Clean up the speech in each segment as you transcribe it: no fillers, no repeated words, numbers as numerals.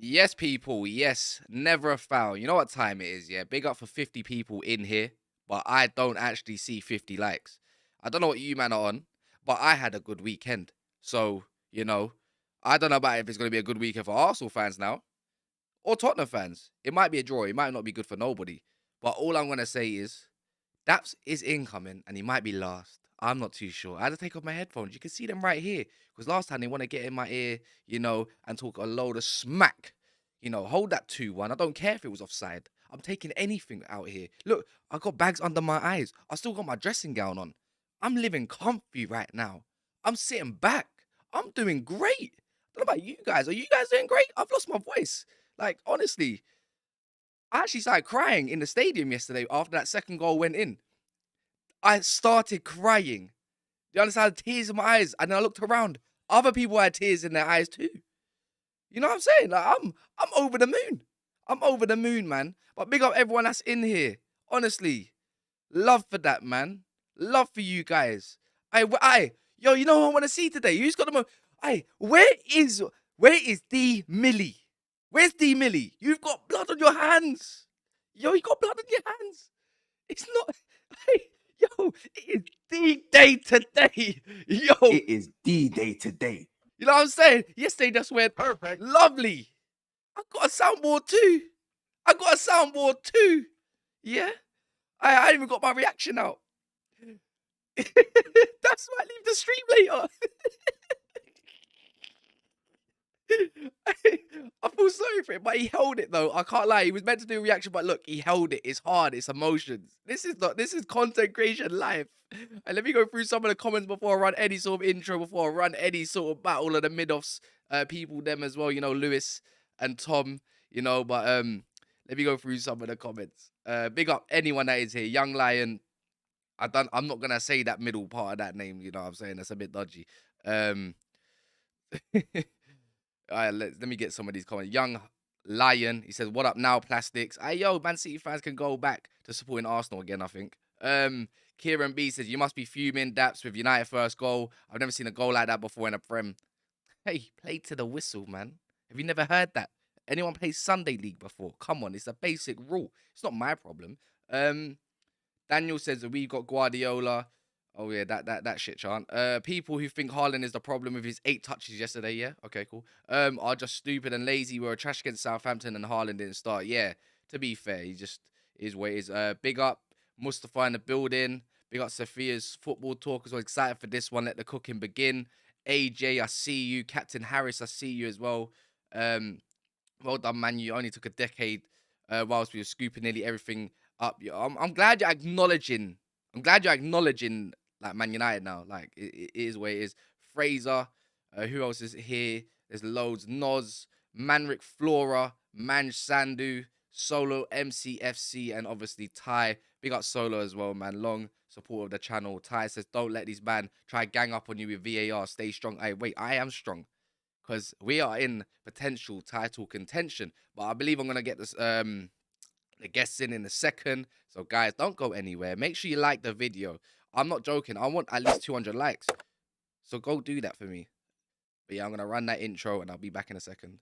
Yes, people. Yes, never a foul. You know what time it is, yeah? Big up for 50 people in here, but I don't actually see 50 likes. I don't know what you man are on, but I had a good weekend. So, I don't know about if it's going to be a good weekend for Arsenal fans now or Tottenham fans. It might be a draw. It might not be good for nobody. But all I'm going to say is Daps is incoming and he might be last. I'm not too sure. I had to take off my headphones. You can see them right here. Because last time they want to get in my ear, and talk a load of smack. Hold that 2-1. I don't care if it was offside. I'm taking anything out here. Look, I got bags under my eyes. I still got my dressing gown on. I'm living comfy right now. I'm sitting back. I'm doing great. I don't know about you guys. Are you guys doing great? I've lost my voice. Like, honestly, I actually started crying in the stadium yesterday after that second goal went in. I started crying. You understand? I had tears in my eyes, and then I looked around. Other people had tears in their eyes too. You know what I'm saying? Like I'm over the moon. I'm over the moon, man. But big up everyone that's in here. Honestly, love for that, man. Love for you guys. Yo, you know what I want to see today? Who's got the most? Where is D Millie? Where's D Millie? You've got blood on your hands. Yo, you got blood on your hands. It's not. Hey, yo, it is the day today. Yo, It is the day today. you know what I'm saying? Yesterday just went perfect. Lovely. I got a soundboard too. Yeah. I even got my reaction out. That's why I leave the stream later. I feel sorry for him, but he held it though. I can't lie. He was meant to do a reaction, but look, he held it. It's hard. It's emotions. This is content creation live. And let me go through some of the comments before I run any sort of intro, before I run any sort of battle of the mid-offs people, them as well, Lewis and Tom, but let me go through some of the comments. Big up anyone that is here. Young Lion. I'm not gonna say that middle part of that name, you know what I'm saying? That's a bit dodgy. All right, let me get some of these comments. Young Lion, he says, "What up now, plastics?" Hey, yo, Man City fans can go back to supporting Arsenal again, I think. Kieran B says, "You must be fuming, Daps, with United first goal. I've never seen a goal like that before in a Prem." Hey, play to the whistle, man. Have you never heard that? Anyone play Sunday League before? Come on, it's a basic rule. It's not my problem. Daniel says that we've got Guardiola. Oh yeah, that shit chant. People who think Haaland is the problem with his 8 touches yesterday, yeah? Okay, cool. Are just stupid and lazy. We're a trash against Southampton and Haaland didn't start. Yeah, to be fair, he just is what it is. Big up Mustafa in the building. Big up Sophia's football talk as well. Excited for this one. Let the cooking begin. AJ, I see you. Captain Harris, I see you as well. Well done, man. You only took a decade whilst we were scooping nearly everything up. I'm glad you're acknowledging. I'm glad you're acknowledging like Man United now. Like it is where it is. Fraser, who else is here? There's loads. Noz, Manrik Flora, Manj Sandu, Solo, MCFC, and obviously Ty. Big up Solo as well, man. Long support of the channel. Ty says, "Don't let these man try gang up on you with VAR. Stay strong." I am strong. Because we are in potential title contention. But I believe I'm going to get this the guests in a second. So, guys, don't go anywhere. Make sure you like the video. I'm not joking. I want at least 200 likes. So, go do that for me. But, yeah, I'm going to run that intro and I'll be back in a second.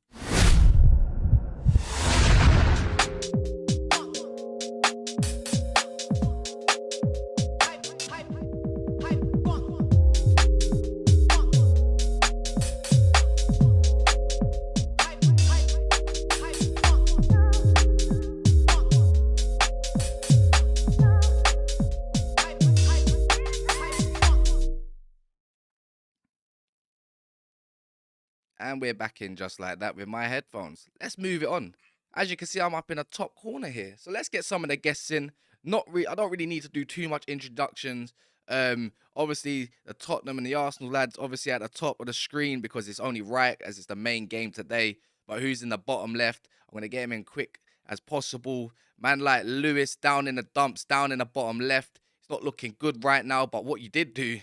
And we're back in just like that with my headphones. Let's move it on. As you can see, I'm up in a top corner here. So let's get some of the guests in. I don't really need to do too much introductions. Obviously, the Tottenham and the Arsenal lads obviously at the top of the screen because it's only right as it's the main game today. But who's in the bottom left? I'm going to get him in quick as possible. Man like Lewis down in the dumps, down in the bottom left. It's not looking good right now, but what you did do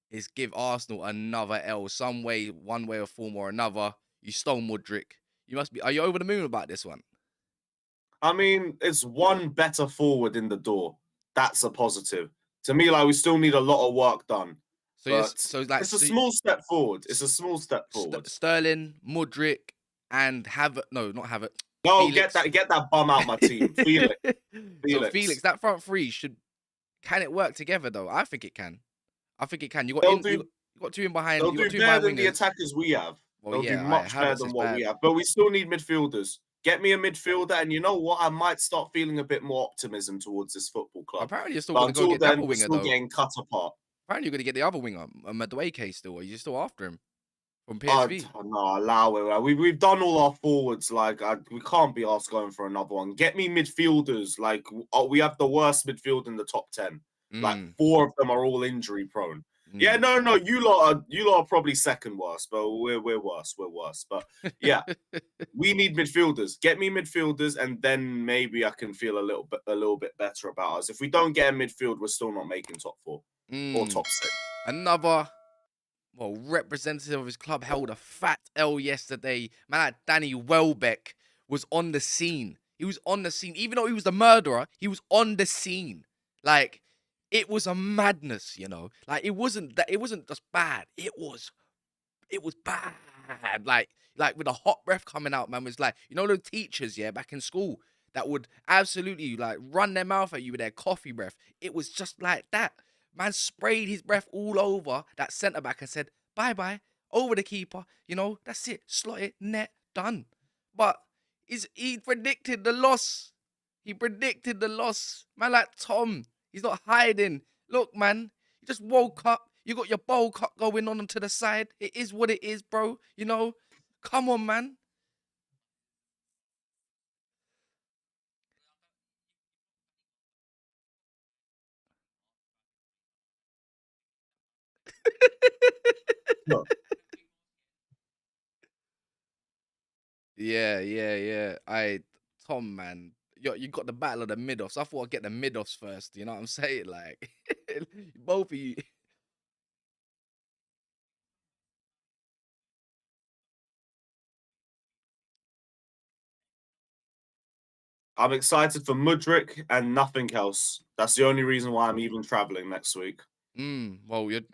is give Arsenal another L some way, one way or form or another. You stole Mudryk. Are you over the moon about this one? I mean, it's one better forward in the door. That's a positive. To me, like, we still need a lot of work done. It's a small step forward. It's a small step forward. Sterling, Mudryk, and have no, not have it. No, Felix. get that bum out my team. Felix. So Felix, that front three can it work together though? I think it can. I think it can. You got two in behind. They'll You got do two better behind than the wingers. attackers we have. Well, They'll do yeah, much better Havertz than is what bad. we have. But we still need midfielders. Get me a midfielder, and you know what? I might start feeling a bit more optimism towards this football club. Apparently, you're still But going to go until get the then, other we're winger still though. getting cut apart. Apparently, you're going to get the other winger, mudryk still. Or you're still after him from PSV. No, allow it. We've done all our forwards. Like we can't be asked going for another one. Get me midfielders. Like we have the worst midfield in the top 10. Like 4 of them are all injury prone. Yeah, no. You lot are probably second worst, but we're worse. We're worse. But yeah, we need midfielders. Get me midfielders, and then maybe I can feel a little bit better about us. If we don't get a midfield, we're still not making top 4 or top 6. Another representative of his club held a fat L yesterday. Man, like Danny Welbeck was on the scene. He was on the scene, even though he was the murderer. He was on the scene. Like, it was a madness, you know. Like, it wasn't just bad. It was bad. Like with the hot breath coming out, man, was like, you know, the teachers, yeah, back in school that would absolutely like run their mouth at you with their coffee breath. It was just like that. Man sprayed his breath all over that centre back and said, bye, over the keeper. You know, that's it. Slot it, net, done. But he predicted the loss. He predicted the loss. Man, like Tom, he's not hiding. Look, man, you just woke up. You got your bowl cut going on to the side. It is what it is, bro. You know, come on, man. Look, Yeah. Tom, man, you got the battle of the mid-offs. I thought I'd get the mid-offs first. You know what I'm saying? Like, both of you. I'm excited for Mudryk and nothing else. That's the only reason why I'm even traveling next week. Well, wait.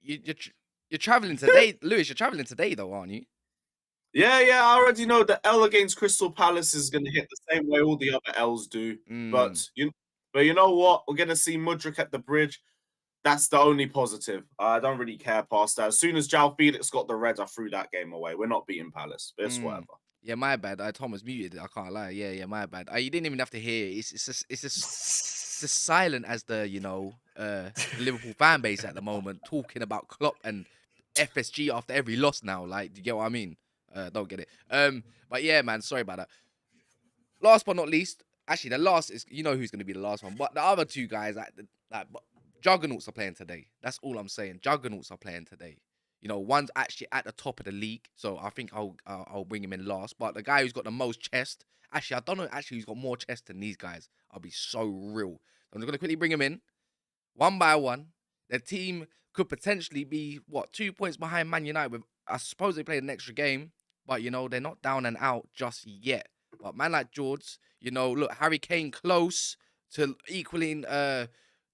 You're traveling today, Lewis. You're traveling today, though, aren't you? Yeah. I already know the L against Crystal Palace is going to hit the same way all the other L's do. But you know what? We're going to see Mudryk at the bridge. That's the only positive. I don't really care past that. As soon as João Felix got the red, I threw that game away. We're not beating Palace. But it's whatever. Yeah, my bad. Tom was muted. I can't lie. Yeah, my bad. You didn't even have to hear. It's just silent as the Liverpool fan base at the moment talking about Klopp and FSG after every loss now. Like, do you get what I mean? Don't get it. But yeah, man. Sorry about that. Last but not least, actually, the last is who's going to be the last one. But the other two guys, juggernauts are playing today. That's all I'm saying. Juggernauts are playing today. You know, one's actually at the top of the league, so I think I'll bring him in last. But the guy who's got the most chest, actually, I don't know who's got more chest than these guys. I'll be so real. So I'm just gonna quickly bring him in, one by one. The team could potentially be 2 points behind Man United. With I suppose they played an extra game, but they're not down and out just yet. But man like George, look, Harry Kane close to equaling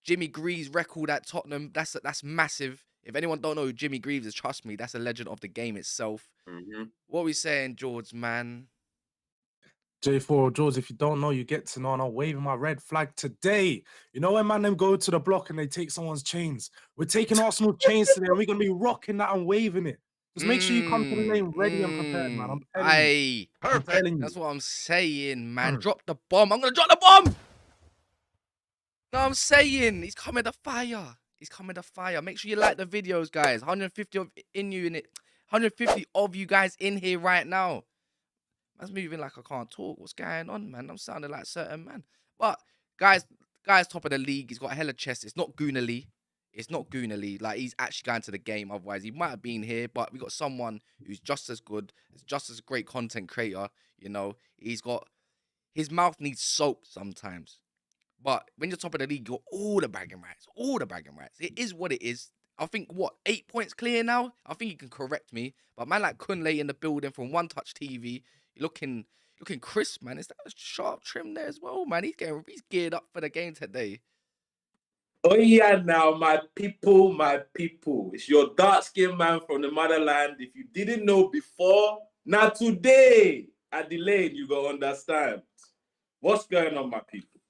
Jimmy Greaves' record at Tottenham. That's massive. If anyone don't know who Jimmy Greaves is, trust me, that's a legend of the game itself. What are we saying, George, man? J4 George, if you don't know, you get to know, and I'm waving my red flag today. You know when man them go to the block and they take someone's chains? We're taking Arsenal's chains today, and we're gonna be rocking that and waving it. Just make sure you come to the lane ready and prepared, man. I'm telling you. Perfect. That's what I'm saying, man. Drop the bomb. I'm gonna drop the bomb. No, I'm saying he's coming to fire. He's coming to fire. Make sure you like the videos, guys. 150 of you guys in here right now. Man's moving like I can't talk. What's going on, man? I'm sounding like a certain man. But guys, top of the league. He's got a hella chest. It's not Goonally. Like, he's actually going to the game. Otherwise, he might have been here. But we got someone who's just as good, just as a great content creator. His mouth needs soap sometimes. But when you're top of the league, you got all the bragging rights. It is what it is. I think, 8 points clear now? I think you can correct me. But man like Kunle in the building from One Touch TV, looking crisp, man. Is that a sharp trim there as well, man? He's geared up for the game today. Oh yeah, now my people. It's your dark-skinned man from the motherland. If you didn't know before, now today at the lane, you go understand what's going on, my people.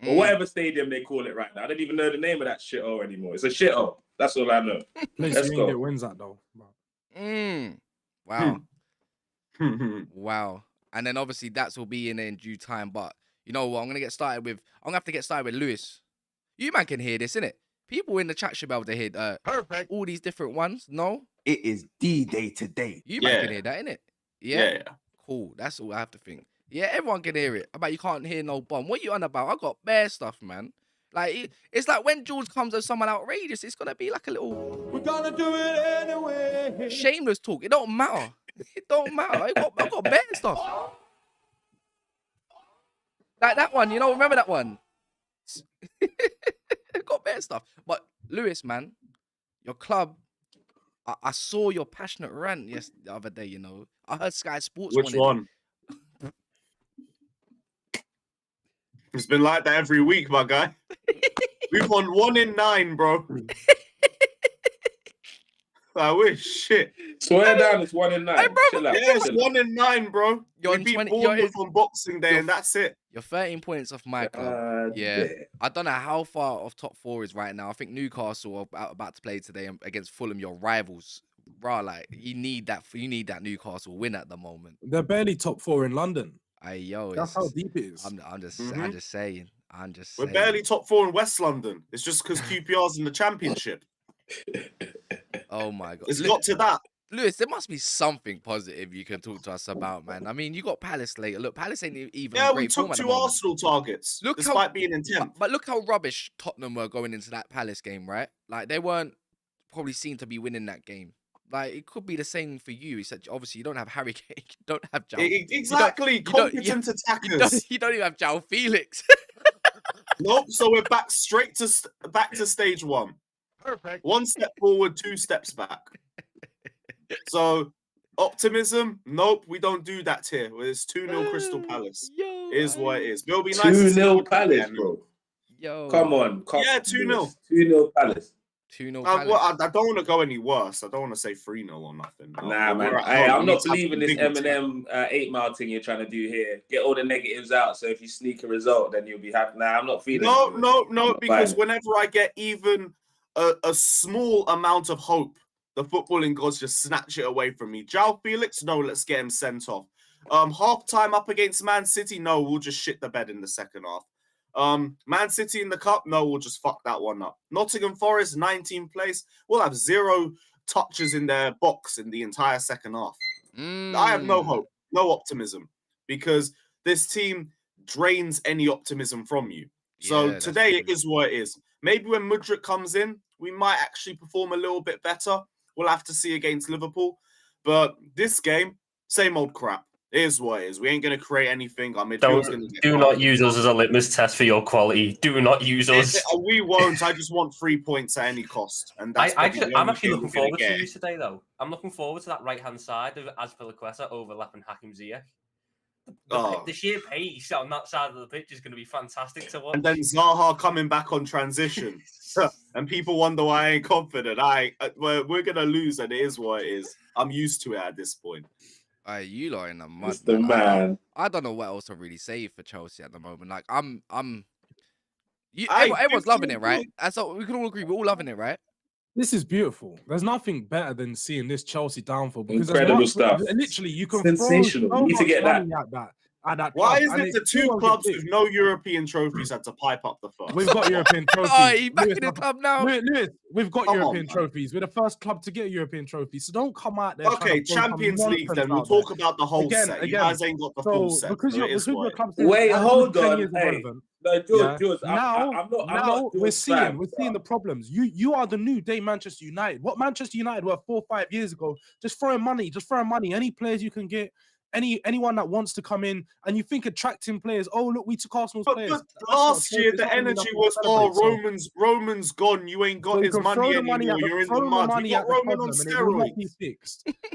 Or whatever stadium they call it right now. I don't even know the name of that shithole anymore. It's a shithole. That's all I know. Place Let's you go. get wins at though. Wow. Wow. And then obviously that's will be in due time. But you know what? I'm gonna have to get started with Lewis. You man can hear this, innit? People in the chat should be able to hear perfect all these different ones. No? It is D-Day today. You man can hear that, innit? Yeah. Cool. That's all I have to think. Yeah, everyone can hear it. About you can't hear no bomb. What you on about? I got bare stuff, man. Like it's like when Jules comes with someone outrageous, it's gonna be like a little. We're gonna do it anyway. Shameless talk. It don't matter. It don't matter. I got bare stuff. Like that one, you know. Remember that one? Got bare stuff. But Lewis, man, your club. I saw your passionate rant the other day. You know, I heard Sky Sports. Which one? It's been like that every week, my guy. We've won 1 in 9, bro. I wish, shit. Swear down, it's 1 in 9. Hey, bro, Yeah, it's 1 in 9, bro. You're we beat Bournemouth on Boxing Day, and that's it. You're 13 points off my club. Yeah. I don't know how far off top 4 is right now. I think Newcastle are about to play today against Fulham, your rivals. Bro, like, you need that Newcastle win at the moment. They're barely top 4 in London. That's how deep it is. I'm just saying. We're barely top 4 in West London. It's just because QPR's in the Championship. Oh my God. It's got to that. Lewis, there must be something positive you can talk to us about, man. I mean, you got Palace later. Look, Palace ain't even in great form at the we took 2 moment. Arsenal targets, despite being in 10th. But look how rubbish Tottenham were going into that Palace game, right? Like, they weren't probably seen to be winning that game. Like, it could be the same for you. Except obviously you don't have Harry Kane, you don't have João. Exactly, competent attackers. You don't even have João Felix. Nope. So we're back to stage 1. Perfect. 1 step forward, 2 steps back. So optimism? Nope, we don't do that here. It's 2-0 Crystal Palace. It is what it is. It'll be nice. 2-0 Palace, bro. Yo. Come on. Yeah, 2-0. 2-0 Palace. 2-0 Palace. Well, I don't want to go any worse. I don't want to say 3-0 or nothing. Nah, man. Hey, I'm not believing this Eminem 8 Mile thing you're trying to do here. Get all the negatives out, so if you sneak a result, then you'll be happy. Nah, I'm not feeling it. No, because whenever I get even a small amount of hope, the footballing gods just snatch it away from me. João Felix, no, let's get him sent off. Half time up against Man City, no, we'll just shit the bed in the second half. Man City in the cup, no, we'll just fuck that one up. Nottingham Forest, 19th place, we'll have 0 touches in their box in the entire second half. I have no hope, no optimism, because this team drains any optimism from you. So today it is what it is. Maybe when Mudryk comes in, we might actually perform a little bit better. We'll have to see against Liverpool. But this game, same old crap. It is what it is. We ain't going to create anything. Our midfield's going to get do not use us as a litmus test for your quality. Do not use us. We won't. I just want 3 points at any cost. And that's I'm actually looking forward to you today, though. I'm looking forward to that right-hand side of Azpilicueta overlapping Hakim Ziyech. The sheer pace on that side of the pitch is going to be fantastic to watch. And then Zaha coming back on transition. And people wonder why I ain't confident. We're going to lose, and it is what it is. I'm used to it at this point. You lot in the mud. Mr. Man. I don't know what else to really say for Chelsea at the moment. Like everyone's loving it, right? That's all, we can all agree. We're all loving it, right? This is beautiful. There's nothing better than seeing this Chelsea downfall because incredible stuff. Literally, you can sensational. Throw so you need to get that. At that Why club, is it the 2 clubs with no European trophies had to pipe up the first? We've got European trophies. Oh, he's back in the club now. Lewis, we've got European trophies. We're the first club to get a European trophy. So don't come out there. Okay, Champions League then. We'll talk about the whole set. You guys ain't got the full set. Because your club's wait, hold on. Hey. No, George. Now we're seeing the problems. You are the new day Manchester United. What Manchester United were 4 or 5 years ago, just throwing money. Any players you can get. Anyone that wants to come in and you think attracting players, oh look, we took Arsenal's players. But last year the energy was, Roman's gone, you ain't got his money anymore, you're in the mud. You got Roman on steroids.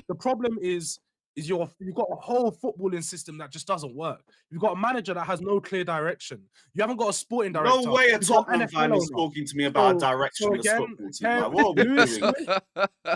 The problem is is you've got a whole footballing system that just doesn't work. You've got a manager that has no clear direction. You haven't got a sporting director. No way a You've got an Tottenham NFL fan is owner. talking to me about a So directionless again, football team. Like, what are we Lewis doing?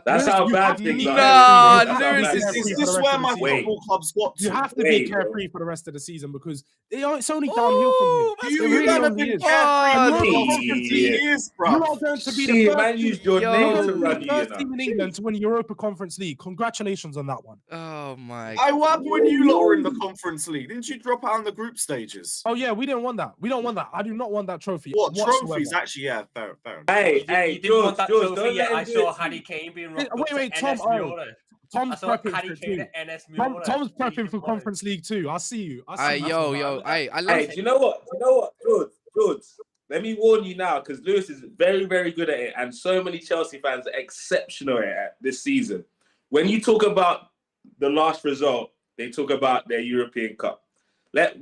That's how you bad have to things be are. Nah, carefree. You have to Lewis be is- carefree Is for this the rest where of the my season. football club's got to? You have to be Wait, bro. carefree for the rest of the season because it's only downhill from here. Ooh, You, It you really man have only been is. carefree And for the you're last not 15 Yeah. years, You bro. are going to be the Shit, first man used your Yo. name You're to going to run be you, the you first team know. in England to win Europa Conference League. Congratulations on that one. Oh my. I what happened when you lot were in the Conference League? Didn't you drop out in the group stages? Oh yeah, we didn't want that. We don't want that. I do not want that trophy. What whatsoever. trophies? Actually, yeah, fair enough. Hey, You didn't want that George, trophy don't yet. let I him do saw it to Harry you. Kane being Wait, rocked up wait, to Tom, NS oh, Mueller. I Tom's saw prepping Harry for it Kane too. at NS Mueller. Tom's prepping for Egypt, Conference League too. I see you. I see you. Yo, I Hey, love. do you know what, George? Let me warn you now, because Lewis is very, very good at it, and so many Chelsea fans are exceptional at it this season. When you talk about the last result, they talk about their European Cup.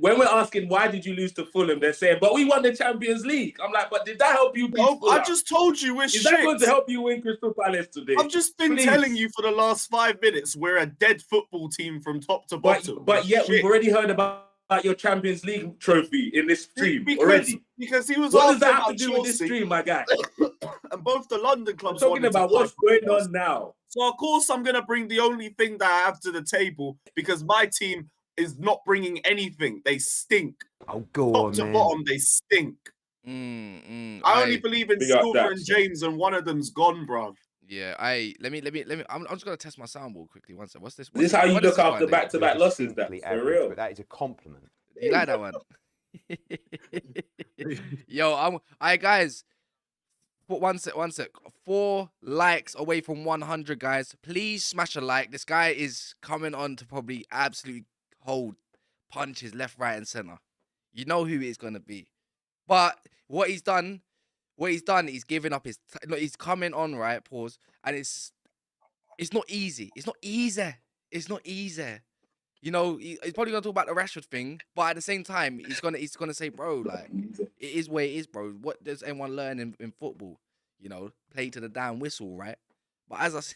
When we're asking why did you lose to Fulham, they're saying, but we won the Champions League. I'm like, but did that help you beat No, Fulham? I just told you we're Is shit. that going to help you win Crystal Palace today? I've just been Please. telling you for the last 5 minutes we're a dead football team from top to bottom. But yet Shit. we've already heard about your Champions League trophy in this stream because he was What does asking that have about to do with this Chelsea, stream, my guy? and both the London I'm clubs talking wanted to about what's fight going us. on now. So of course I'm gonna bring the only thing that I have to the table because my team is not bringing anything. They stink. Oh, go Top on, to man. bottom, they stink. I only believe in Big up Silver and Daps. James, and one of them's gone, bruv. Yeah, let me. I'm just gonna test my soundboard quickly. One sec. What's this? This is how you what is look this after one, back-to-back You're losses, distinctly that's for average, real. but that is a compliment. Do you like that one? Yo, guys. But one sec. 4 likes away from 100, guys. Please smash a like. This guy is coming on to probably absolutely hold punches left, right, and center. You know who it's gonna be. But what he's done, he's giving up his. Look, he's coming on, right? Pause. And it's not easy. It's not easy. You know, he's probably gonna talk about the Rashford thing, but at the same time, he's gonna say, bro, like it is where it is, bro. What does anyone learn in football? You know, play to the damn whistle, right? But as I said,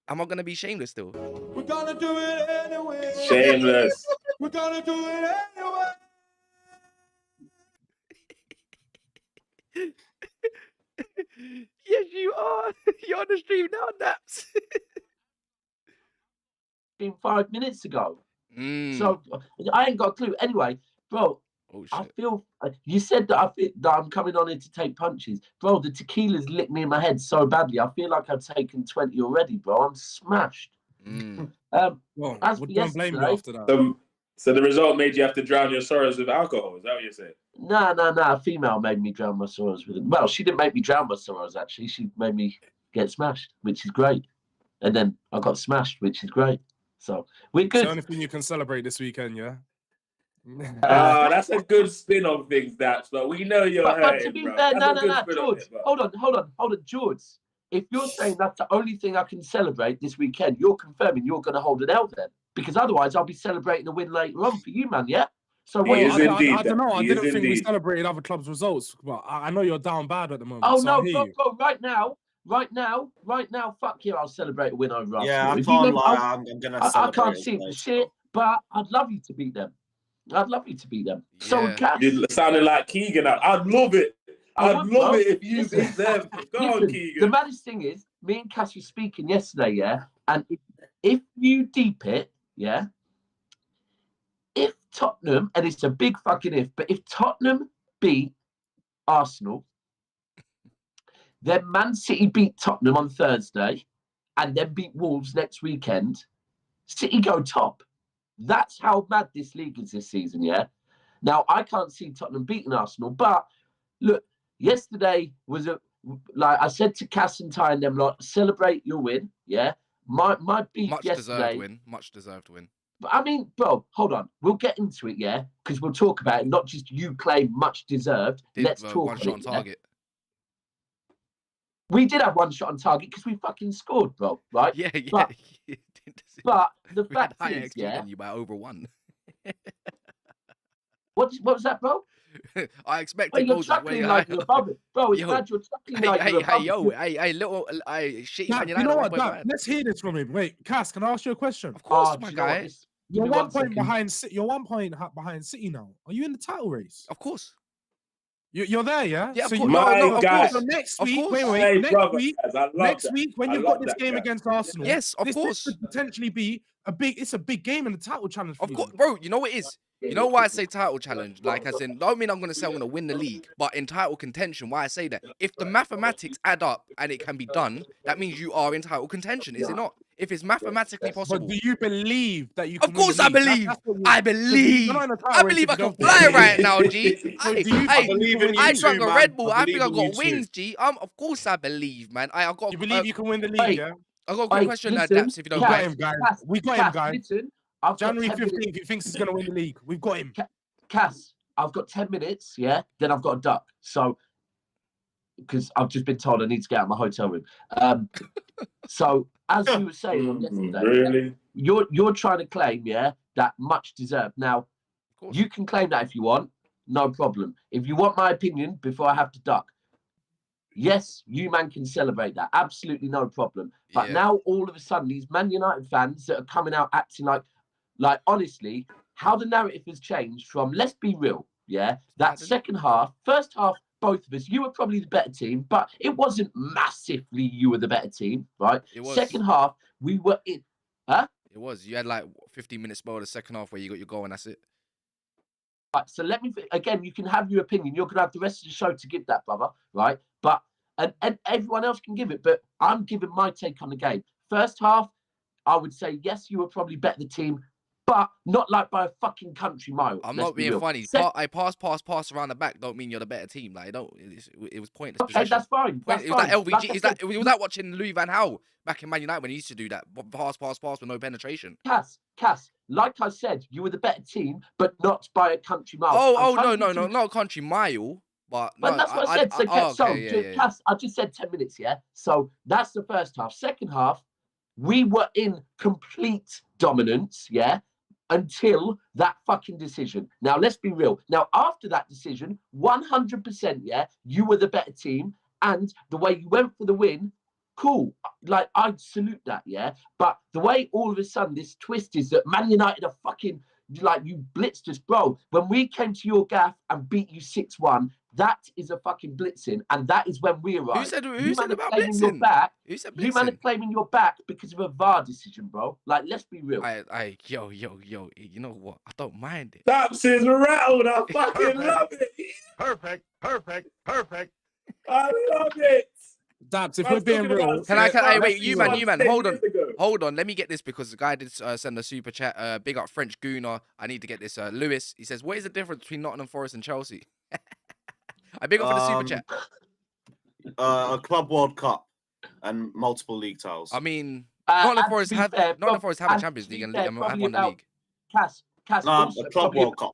am I gonna be shameless still? We're gonna do it anyway. Shameless. We're gonna do it anyway. Yes, you are. You're on the stream now, Daps. Been 5 minutes ago. Mm. So I ain't got a clue. Anyway, bro, Oh shit. I feel you said that that I'm coming on here to take punches, bro. The tequila's licked me in my head so badly. I feel like I've taken 20 already, bro. I'm smashed. Mm. Well, As we for don't blame you yesterday- after that. So the result made you have to drown your sorrows with alcohol. Is that what you're saying? No. A female made me drown my sorrows with it. Well, she didn't make me drown my sorrows, actually. She made me get smashed, which is great. And then I got smashed, which is great. So we're It's the good. only thing you can celebrate this weekend, yeah? That's a good spin on things, Daps. But we know you're But to hurting, be bro. fair, That's a good no, spin on George. it, bro. Hold on, George. If you're saying that's the only thing I can celebrate this weekend, you're confirming you're going to hold an L then. Because otherwise, I'll be celebrating a win later on for you, man, yeah? So what He you is I, saying? indeed. I don't know. I He didn't is think we indeed. celebrated other clubs' results, but I know you're down bad at the moment. Oh, so no, I hear you. bro, right now, fuck you, I'll celebrate a win over Arsenal. Yeah, I If you can't never- lie. I'm gonna. I celebrate can't it see it for today. shit, but I'd love you to beat them. So Yeah. Cass, You sounded like Keegan. I'd love it. I I'd would, love bro. it if you Listen. beat them. Go on, listen, the Keegan. maddest thing is, me and Cass were speaking yesterday, yeah? And if you deep it, yeah? If Tottenham, and it's a big fucking if, but if Tottenham beat Arsenal, then Man City beat Tottenham on Thursday, and then beat Wolves next weekend, City go top. That's how mad this league is this season, yeah? Now, I can't see Tottenham beating Arsenal, but look, yesterday was like I said to Cass and Ty and them, like, celebrate your win, yeah? My beef Much yesterday. Much deserved win. But I mean, bro, hold on. We'll get into it, yeah? Because we'll talk about it, not just you claim much deserved. Let's talk one about shot on it, yeah? target. We did have one shot on target because we fucking scored, bro, right? Yeah. But- But the we had fact higher is, XG yeah? than you by over 1. What was that, bro? I Wait, expected you're goals was way chuckling like higher. you're above it. Bro, it's Yo, bad you're chuckling like you're above it. hey, little, shitty Man Dap, you United know at what, Dap? 1.5. Let's hear this from him. Wait, Cass, can I ask you a question? Of course, Oh, my do you know what? guy. This, give You're me 1 1 point second. behind. You're 1 point behind City now. Are you in the title race? Of course. You're there, yeah. Yeah, of So course. My No, of guy. course. So next Of week, course. wait, Hey, next brother, week, guys, I love next that. week when I you've love got this that game guy. against Arsenal, Yes, of this course. could potentially be it's a big game in the title challenge for Of you. course, bro. You know what it is? You know why I say title challenge? Like, as in, don't mean I'm gonna say I'm gonna win the league, but in title contention. Why I say that? If the mathematics add up and it can be done, that means you are in title contention, is it not? If it's mathematically But possible. do you believe that you can Of win course the I league? believe. That's what I you're believe. not in the title I race believe if I you can don't think fly you right can. now, G. So Hey, do you hey, believe in you I too, drank a man. Red Bull. I I think believe I in you got too. wings, G. Of course I believe, man. I got. You believe you can win the league, Wait, yeah? I got a quick Wait, question, listen, Daps, if you don't We got mind. him, guys. Cass, We got him, Cass, guys. listen, I've got January 10 minutes. 15th, he thinks he's gonna win the league. We've got him. Cass, I've got 10 minutes, yeah? Then I've got a duck. So, because I've just been told I need to get out of my hotel room. So, as we were saying on yesterday, Really? you're trying to claim, yeah, that much deserved. Now, Of course. you can claim that if you want, no problem. If you want my opinion before I have to duck, yes, you man can celebrate that. Absolutely no problem. But Yeah. now all of a sudden, these Man United fans that are coming out acting like honestly, how the narrative has changed from, let's be real, yeah, that second half, first half, both of us, you were probably the better team, but it wasn't massively you were the better team, right? It was. Second half, we were in, huh? It was. You had like 15 minutes more of the second half where you got your goal and that's it. Right, so let me, again, you can have your opinion. You're going to have the rest of the show to give that, brother, right? But, and everyone else can give it, but I'm giving my take on the game. First half, I would say, yes, you were probably better the team, but not like by a fucking country mile. I'm let's not be being real. funny. I pass around the back don't mean you're the better team. Like, it was pointless. Okay, that's fine. That's It was fine. that LVG. Like I said, Was that watching Louis Van Gaal back in Man United when he used to do that? Pass with no penetration. Cass, like I said, you were the better team, but not by a country mile. Oh, no, not a country mile. But no, that's what I said. So, Cass, I just said 10 minutes, yeah? So that's the first half. Second half, we were in complete dominance, yeah, until that fucking decision. Now, let's be real. Now, after that decision, 100%, yeah, you were the better team. And the way you went for the win, cool. Like, I'd salute that, yeah? But the way all of a sudden this twist is that Man United are fucking, like, you blitzed us, bro. When we came to your gaff and beat you 6-1, that is a fucking blitzing, and that is when we arrived. Who said about blitzing? blitzing? Back, Who said you man are blitzing? claiming your back because of a VAR decision, bro. Like, let's be real. Yo, you know what? I don't mind it. Daps is rattled. I fucking love it. Perfect. I love it. Daps, if I we're was being talking real, about Can I? Hey, Wait, you man. 10 Hold on. years ago. Hold on, let me get this because the guy did send a super chat. Big up French Gooner. I need to get this. Lewis, he says, what is the difference between Nottingham Forest and Chelsea? I big up for the super chat. A Club World Cup and multiple league titles. I mean, Nottingham Forest have a Champions League and have won the league. Cass, a Club World Cup.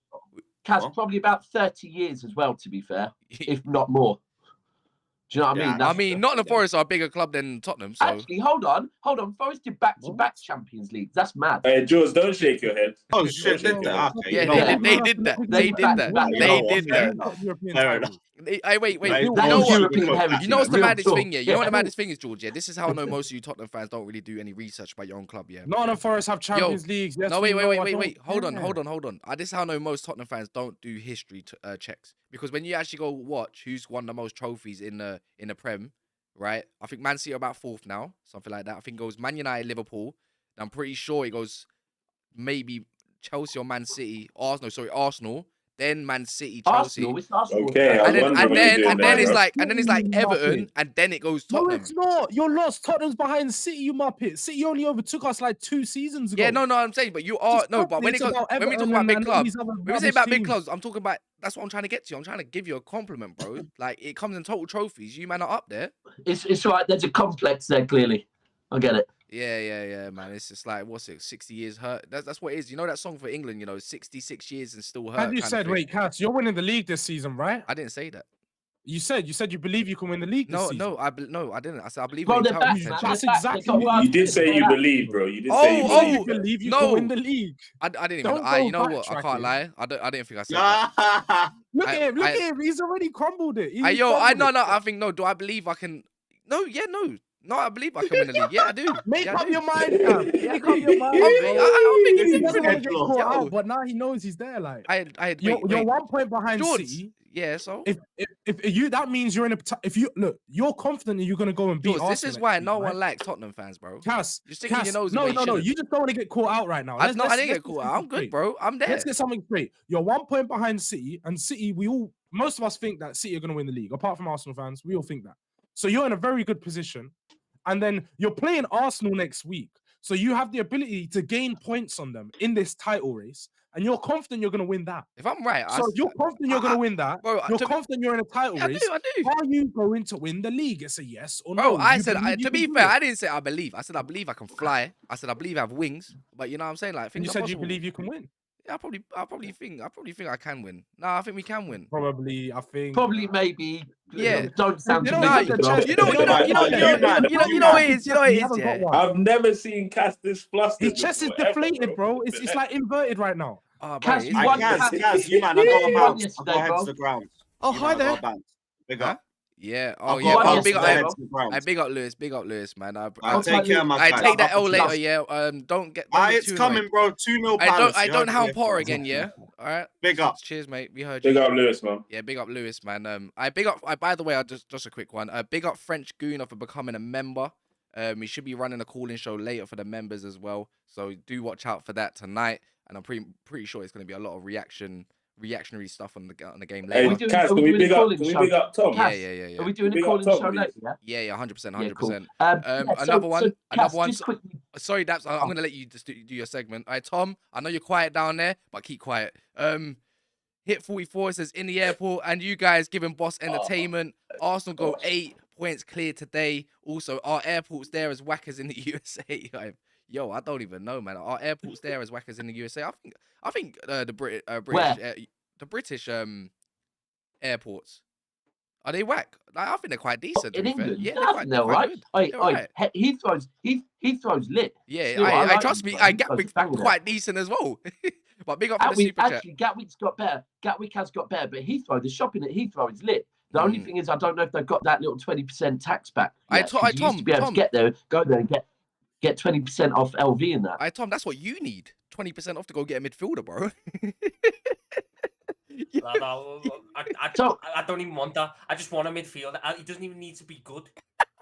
Cass, probably about 30 years as well, to be fair, if not more. Do you know what I mean? I mean, Nottingham Forest are a bigger club than Tottenham. So actually, hold on. Forest did back-to-back Champions League. That's mad. Hey, Jules, don't shake your head. Oh shit! Did that? Okay, yeah, you know they what, did that. They They did that. They did that. Fair enough. Wait. Mate, You That know is what? European heritage. You know what's the Real maddest talk. thing, yeah? You know what the maddest thing is, George? Yeah, this is how I know most of you Tottenham fans don't really do any research about your own club, yeah. Nottingham Forest have Champions Leagues. Yes, No, wait. Hold Yeah. on. This is how I know most Tottenham fans don't do history checks, because when you actually go watch who's won the most trophies in the Prem, right? I think Man City are about 4th now, something like that. I think it goes Man United, Liverpool. And I'm pretty sure it goes maybe Chelsea or Man City, Arsenal. Then Man City, Chelsea. Arsenal. Okay, And then it's bro. like Everton, and then it goes No, Tottenham. it's not. You're lost. Tottenham's behind City, you muppet. City only overtook us like 2 seasons ago. Yeah, no, I'm saying, but you are but when we talk about big clubs, when we say about big clubs, I'm talking about, that's what I'm trying to get to. I'm trying to give you a compliment, bro. Like, it comes in total trophies. You man are up there. It's right. There's a complex there, clearly. I get it. Yeah, man. It's just like, what's it, 60 years hurt? That's what it is. You know that song for England, 66 years and still hurt. As you said, wait, Cass, you're winning the league this season, right? I didn't say that. You said you believe you can win the league this season. No, I didn't. I said I believe Bro, in they're title back, contention. man. That's They're back. They exactly got what You did say you They're believe, bro. You did say you You believe. believe you No. can win the league. I didn't even. Don't go You know what? I can't backtracking. lie. I didn't think I said that. Look I- at him. Look I- at him. He's already crumbled it. No. I think no. Do I believe I can? No. Yeah. No. No. I believe I can win the league. Yeah, I do. Make Yeah, I up do. your mind, fam. Make up your mind. I think He it's doesn't want to get Yo. caught out, but now he knows he's there. Like Wait, you're 1 point behind George. City. Yeah. So. If you, that means you're in a. If you look, you're confident that you're gonna go and beat George, Arsenal. this is next why week, no right? one likes Tottenham fans, bro. Cass, You're sticking your nose in no. where you shouldn't. You just don't want to get caught out right now. I didn't get let's caught get out. I'm something good, straight. bro. I'm there. Let's get something straight. You're 1 point behind City, and City, most of us think that City are going to win the league. Apart from Arsenal fans, we all think that. So you're in a very good position, and then you're playing Arsenal next week. So you have the ability to gain points on them in this title race, and you're confident you're going to win that. If I'm right, So if you're confident you're going to win that, bro, you're to be- confident you're in a title I race. do. Are you going to win the league? It's a yes or Bro, no. I You said, believe you to can be do fair, it. I didn't say I believe. I said I believe I can fly. I said I believe I have wings. But you know what I'm saying? Like, And things you are said possible. you believe you can win. Yeah, I probably think I can win. No, I think we can win. Probably, I think. Probably, maybe. Yeah. Don't sound You too know, Nah, the negative. chest- you know what it is, Yeah. I've never seen Cass this flustered. His chest is before, ever, deflated, bro. It's like inverted right now. Oh, bro, Cass, it's you I won- like- Kaz, you man, I got a bounce. I yesterday, got head bro. to the ground. Oh, You hi man, I there. got a bounce. Big Huh? up. Yeah. I Oh, got yeah. a one Oh, bounce big to up, the head bro. to the ground. Big up Lewis. Big up Lewis, man. I I'll take care of my I guys. take that L later, Trust. yeah. Don't get It's too coming, annoyed. bro. 2-0 Palace. I You don't heard hound it Potter here again, yeah. All right. Big up. Cheers, mate. We heard you. Big up Lewis, man. Yeah, big up Lewis, man. I big up. By the way, I just a quick one. Big up French Gooner for becoming a member. We should be running a calling show later for the members as well. So do watch out for that tonight. And I'm pretty sure it's going to be a lot of reactionary stuff on the game Hey, later. Cass, can we big up Tom? Yeah. Are we doing a Big up calling Tom, show please. later? Yeah. Yeah, 100%, Yeah, cool. 100%. Yeah, Another one. Cass, Another one. just quickly. Sorry, Daps. I'm going to let you just do your segment. All right, Tom, I know you're quiet down there, but keep quiet. Hit 44 says, in the airport, and you guys giving boss entertainment. Arsenal go 8 points clear today. Also, our airport's there as whackers in the USA. Yo, I don't even know, man. Our airport's there as whackers in the USA. I think the British airports, are they whack? Like, I think they're quite decent. In to be fair. England? Yeah, I think they're right. They're right. Heathrow's lit. Yeah, Still, I like trust me. Heathrow. Gatwick's Banging it. quite decent as well. But big up for the super chat. Actually, Gatwick's got better. Gatwick has got better, but Heathrow, the shopping at Heathrow is lit. The only thing is, I don't know if they've got that little 20% tax back. Yet, 'cause you used to be able to get there, go there and get 20% off LV in that. Tom, that's what you need. 20% off to go get a midfielder, bro. I don't even want that. I just want a midfielder. He doesn't even need to be good.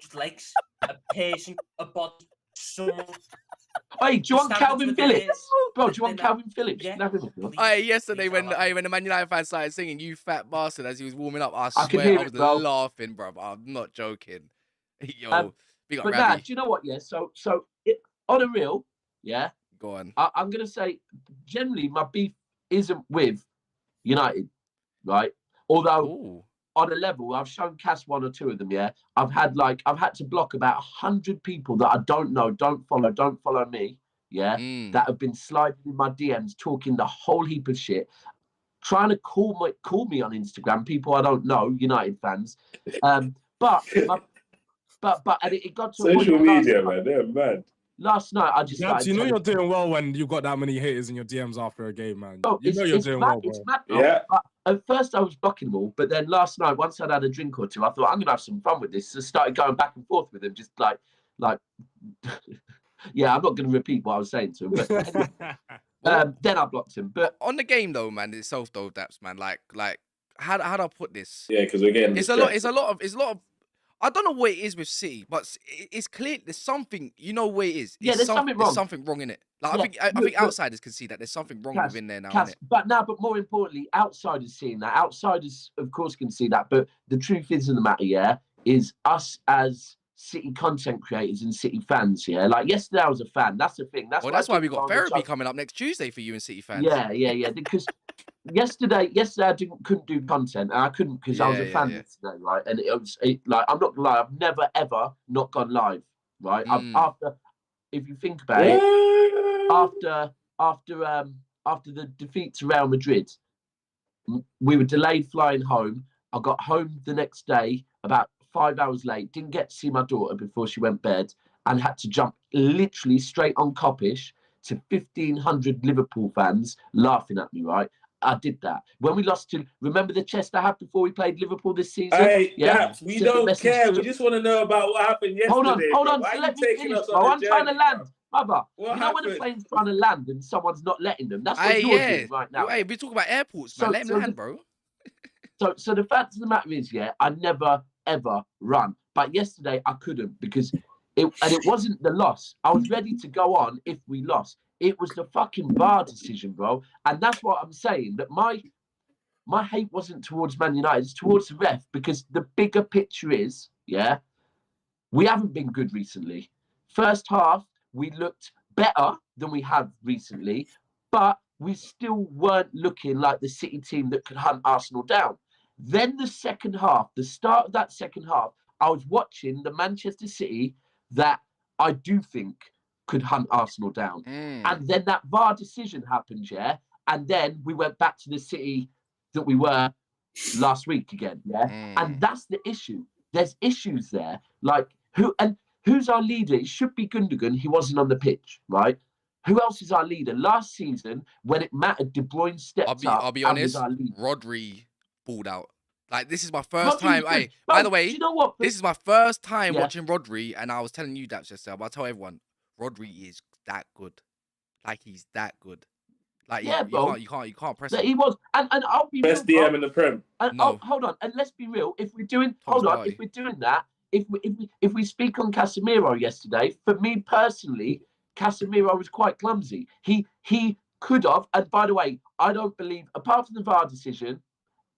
Just legs, a patient, a body, someone. Hey, do you want Stand Calvin to the Phillips? base. Bro, do you want Then, Calvin Phillips? yeah. You can have him if you want. Yesterday when He's the Man United fan started singing "You Fat Bastard" as he was warming up, I I could swear hear I it, was bro. laughing, bro. I'm not joking. Yo, big up But nah, Ravi. do you know what? Yeah, so on a real, yeah, Go on. I'm gonna say generally my beef isn't with United, right? Although Ooh. on a level, I've shown Cass 1 or 2 of them. Yeah, I've had to block about 100 people that I don't know, don't follow me. Yeah, that have been sliding in my DMs, talking the whole heap of shit, trying to call me on Instagram. People I don't know, United fans. But it got to a Social point media, man, they're mad. Last night, I just Daps, started you know telling- you're doing well when you've got that many haters in your DMs after a game, man. Bro, You know you're doing well, bro. It's mad, bro. Yeah. But at first, I was blocking them all, but then last night, once I'd had a drink or two, I thought I'm gonna have some fun with this. So I started going back and forth with them, just like, yeah, I'm not gonna repeat what I was saying to him. But then I blocked him. But On the game though, man, itself though, Daps, man, like how do I put this? Yeah, because we're getting It's a lot of. I don't know what it is with City, but it's clear there's something. You know what it is? Yeah, there's something wrong. There's something wrong in it. Like Yeah, I think look, outsiders can see that there's something wrong Cass, within there now. Cass, Innit? but more importantly, outsiders seeing that. Outsiders, of course, can see that. But the truth is of the matter, yeah, is us as City content creators and City fans, yeah. Like yesterday, I was a fan. That's the thing. Well, that's why we got therapy coming up next Tuesday for you and City fans. Yeah. Because yesterday I couldn't do content, and I couldn't because I was a fan yesterday, right? And it was like I'm not gonna lie, I've never ever not gone live, right? After, if you think about it, after the defeat to Real Madrid, we were delayed flying home. I got home the next day about 5 hours late, didn't get to see my daughter before she went bed, and had to jump literally straight on Coppish to 1,500 Liverpool fans laughing at me, right? I did that. When we lost to, remember the chest I had before we played Liverpool this season? Hey, yeah. Daps, we don't care. We just want to know about what happened yesterday. Hold on. Why So are let you me taking finish, us bro. on I'm the trying to journey, land. Brother, What you know when happened? a plane's trying to land and someone's not letting them? That's what you're doing right now. Hey, we talk about airports, man. Let him land, bro. So the fact of the matter is, yeah, I never ever run. But yesterday I couldn't because it wasn't the loss. I was ready to go on if we lost. It was the fucking VAR decision, bro. And that's what I'm saying. That my hate wasn't towards Man United, it's towards the ref, because the bigger picture is, yeah, we haven't been good recently. First half, we looked better than we have recently, but we still weren't looking like the City team that could hunt Arsenal down. Then the second half, the start of that second half, I was watching the Manchester City that I do think could hunt Arsenal down. And then that VAR decision happened, yeah? And then we went back to the City that we were last week again, yeah? And that's the issue. There's issues there. Like, who's our leader? It should be Gundogan. He wasn't on the pitch, right? Who else is our leader? Last season, when it mattered, De Bruyne stepped up. I'll be and was honest, our leader. Rodri pulled out. Like, this is my first time. Hey, Bro, by the way, do you know what? this is my first time watching Rodri, and I was telling you that yesterday, but I'll tell everyone, Rodri is that good. Like, he's that good. Like, bro. You can't press him. He was, and I'll be best real, DM in the Prem. And No. hold on, and let's be real. If we're doing, Thomas if we're doing that, if we speak on Casemiro yesterday, for me personally, Casemiro was quite clumsy. He could have, and by the way, I don't believe, apart from the VAR decision,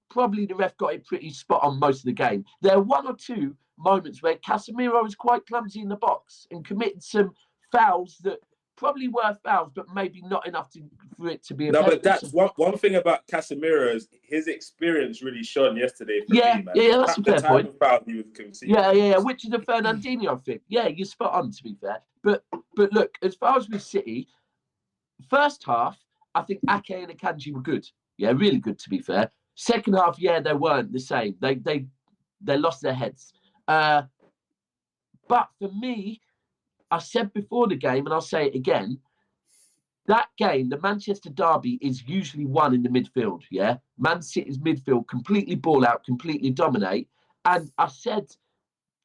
probably the ref got it pretty spot on most of the game. There are one or two moments where Casemiro was quite clumsy in the box and committed some fouls that probably were fouls, but maybe not enough for it to be a No, but that's one thing about Casemiro is his experience really shone yesterday for me, man. Yeah, that's a fair point. Of foul he was conceding. Yeah, which is a Fernandinho thing. Yeah, you're spot on, to be fair. But look, as far as with City, first half, I think Ake and Akanji were good. Yeah, really good, to be fair. Second half, yeah, they weren't the same. They lost their heads. But for me, I said before the game, and I'll say it again, that game, the Manchester derby, is usually won in the midfield, yeah? Man City's midfield completely ball out, completely dominate. And I said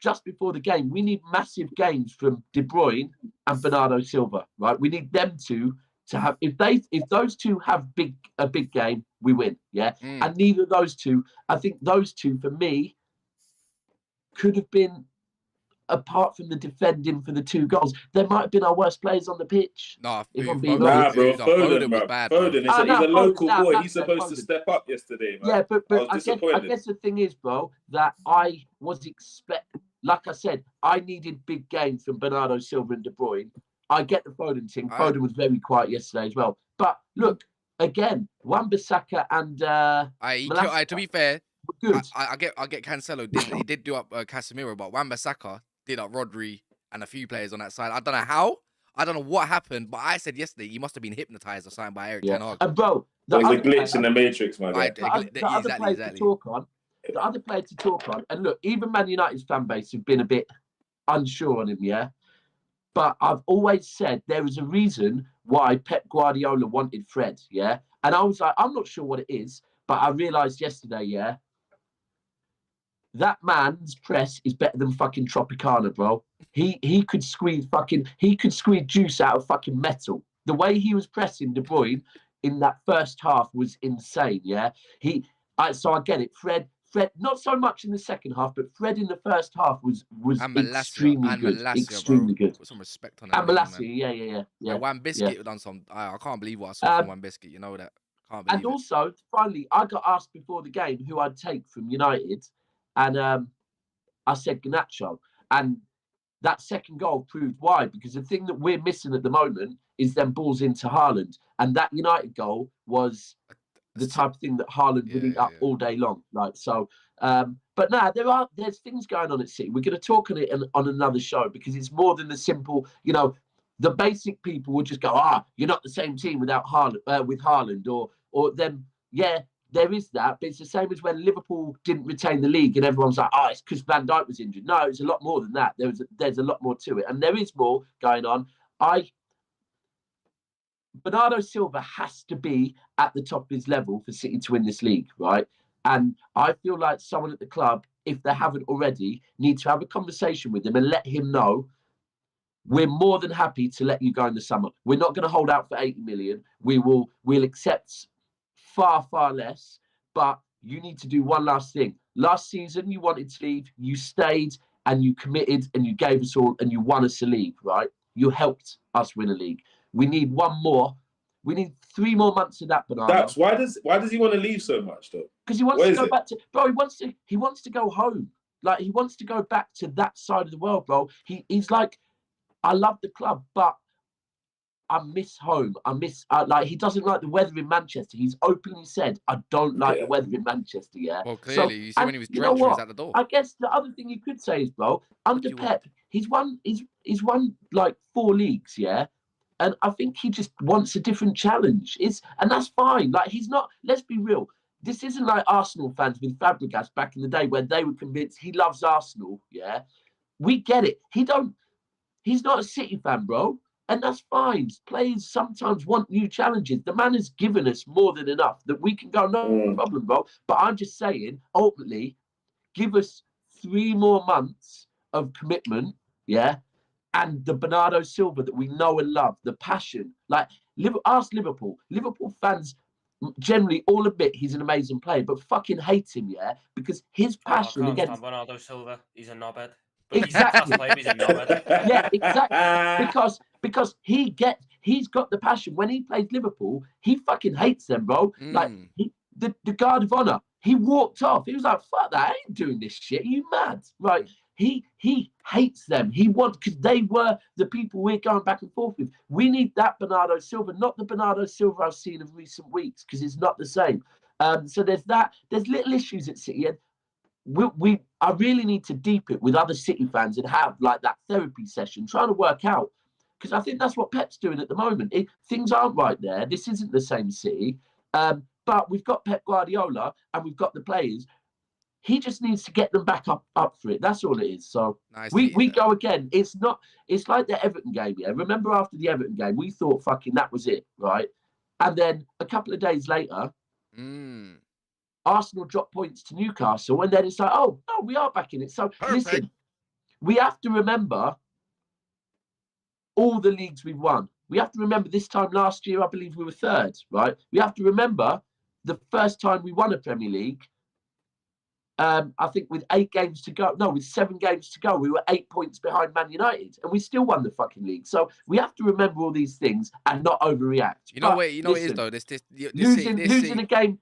just before the game, we need massive games from De Bruyne and Bernardo Silva, right? We need them to have, if those two have a big game, we win, yeah? And neither of those two, I think those two, for me, could have been, apart from the defending for the 2 goals, they might have been our worst players on the pitch. Nah, bro. Foden was bad. Foden, he's a local boy. He's supposed to step up yesterday, man. Yeah, but I guess the thing is, bro, that I was like I said, I needed big games from Bernardo Silva and De Bruyne. I get the Foden thing. Foden was very quiet yesterday as well. But look, again, Wan-Bissaka and to be fair, good. I get Cancelo. He did do up Casemiro, but Wan-Bissaka did up Rodri and a few players on that side. I don't know how. I don't know what happened, but I said yesterday he must have been hypnotized or something by Eric Ten Hag. And bro, there's a glitch in the Matrix, my guy. The other player to talk on, and look, even Man United's fan base have been a bit unsure on him, yeah? But I've always said there is a reason why Pep Guardiola wanted Fred, yeah? And I was like, I'm not sure what it is, but I realised yesterday, yeah, that man's press is better than fucking Tropicana, bro. He could squeeze juice out of fucking metal. The way he was pressing De Bruyne in that first half was insane, yeah? So I get it. Fred, not so much in the second half, but Fred in the first half was extremely good. Extremely good. Put some respect on that. And Malacia, yeah. Wan-Bissaka done some. I can't believe what I saw from Wan-Bissaka. You know that. Can't believe and also, finally, I got asked before the game who I'd take from United, and I said Garnacho. And that second goal proved why, because the thing that we're missing at the moment is them balls into Haaland, and that United goal was the type of thing that Haaland would eat up all day long. Like so, but there's things going on at City. We're going to talk on it on another show because it's more than the simple. You know, the basic people would just go, you're not the same team without Haaland, with Haaland, or them. Yeah, there is that, but it's the same as when Liverpool didn't retain the league and everyone's like, oh, it's because Van Dijk was injured. No, it's a lot more than that. There's a lot more to it, and there is more going on. Bernardo Silva has to be at the top of his level for City to win this league, right? And I feel like someone at the club, if they haven't already, need to have a conversation with him and let him know we're more than happy to let you go in the summer. We're not going to hold out for 80 million. We'll accept far, far less, but you need to do one last thing. Last season, you wanted to leave, you stayed and you committed and you gave us all and you won us a league, right? You helped us win a league. We need one more. We need 3 more months of that, Bernardo. Daps, why does he want to leave so much though? Because he wants to go back to, bro. He wants to go home. Like he wants to go back to that side of the world, bro. He's like, I love the club, but I miss home. Like he doesn't like the weather in Manchester. He's openly said, I don't like the weather in Manchester. Yeah. Well, clearly, you see when he was drenched, he was at the door. I guess the other thing you could say is, bro, under Pep, he's won like 4 leagues, yeah. And I think he just wants a different challenge. And that's fine. Like he's not. Let's be real. This isn't like Arsenal fans with Fabregas back in the day where they were convinced he loves Arsenal. Yeah, we get it. He's not a City fan, bro, and that's fine. Players sometimes want new challenges. The man has given us more than enough that we can go, no problem, bro. But I'm just saying, ultimately, give us 3 more months of commitment. Yeah. And the Bernardo Silva that we know and love, the passion. Like, ask Liverpool. Liverpool fans generally all admit he's an amazing player, but fucking hate him, yeah? Because his passion against... Bernardo Silva, he's a knobhead. Exactly. He's a knobhead. Yeah, exactly. Because he's got the passion. When he plays Liverpool, he fucking hates them, bro. Like, the guard of honour, he walked off. He was like, fuck that, I ain't doing this shit. Are you mad? Right. He hates them. He wants, because they were the people we're going back and forth with. We need that Bernardo Silva, not the Bernardo Silva I've seen of recent weeks, because it's not the same. So there's that. There's little issues at City, and I really need to deep it with other City fans and have like that therapy session, trying to work out, because I think that's what Pep's doing at the moment. Things aren't right there. This isn't the same City, but we've got Pep Guardiola and we've got the players. He just needs to get them back up for it. That's all it is. So we go again. It's like the Everton game, yeah? Remember after the Everton game, we thought fucking that was it, right? And then a couple of days later, Arsenal dropped points to Newcastle, and then it's like, oh, we are back in it. So listen, we have to remember all the leagues we've won. We have to remember this time last year, I believe we were 3rd, right? We have to remember the first time we won a Premier League. I think with 8 games to go, with 7 games to go, we were 8 points behind Man United, and we still won the fucking league. So we have to remember all these things and not overreact. You know what it is though. Losing a game.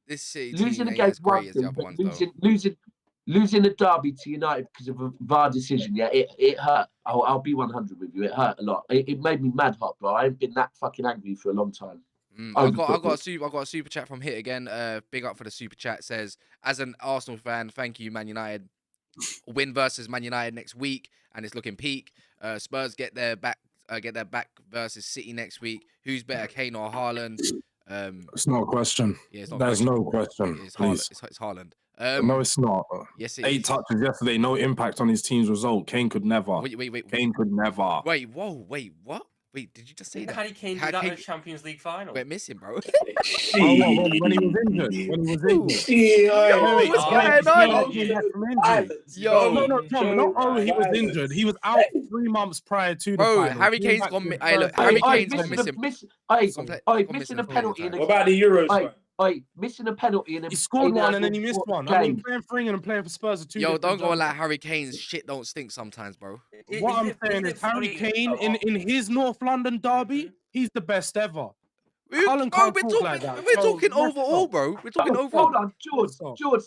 This City losing team a game as great as the other ones, losing a derby to United because of a VAR decision. Yeah, it hurt. I'll be 100 with you. It hurt a lot. It made me mad hot, bro. I ain't been that fucking angry for a long time. I got a super chat from Hit again. Big up for the super chat. Says, as an Arsenal fan, thank you, Man United. Win versus Man United next week, and it's looking peak. Spurs get their back versus City next week. Who's better, Kane or Haaland? It's not a question. Yeah, there's no question. It's please. It's Haaland. No, it's not. Yes, it 8 is. touches yesterday, no impact on his team's result. Kane could never. Wait. Kane could never. Wait, what? Wait, did you just say that? Harry Kane did that in the Champions League final. We're missing, bro. When he was injured. What's going on? Not only he was injured, he was out 3 months prior to the final. Harry Kane's gone. Harry Kane's gone missing. Missing a penalty. What about the Euros? Missing a penalty. He scored one and then he missed one. I mean, playing for England and playing for Spurs are 2 Yo, don't go like Harry Kane's shit don't stink sometimes, bro. What I'm saying is Harry Kane in his North London derby, he's the best ever. We're talking overall, bro. We're talking overall. Hold on, George.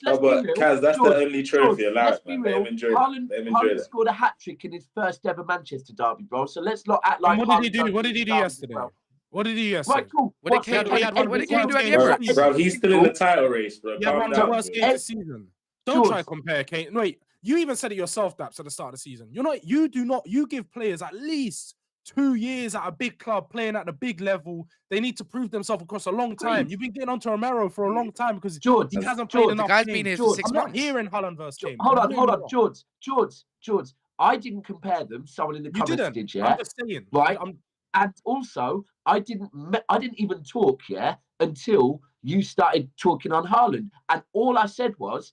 Let's be real. Kaz, that's the only trophy allowed. They've enjoyed it. Haaland scored a hat-trick in his first ever Manchester derby, bro. So let's not act like. What did he do? What did he do yesterday? What did he yesterday? Right, cool. What did Kane do at the Emirates? Bro, he's still in the title race, bro. Yeah, one of the worst games of the season. Don't try to compare Kane. Wait, you even said it yourself, Daps, at the start of the season. You give players at least 2 years at a big club, playing at the big level. They need to prove themselves across a long time. Agreed. You've been getting onto Romero for a long time because George, he hasn't George, played The enough guy's games. been here for George, 6 I'm not months. hearing Haaland versus Kane. Hold I'm on, really hold on, not. George. I didn't compare them. Someone in the You comments didn't. did, yeah. I'm just saying. Right. And also, I didn't even talk, yeah, until you started talking on Haaland. And all I said was,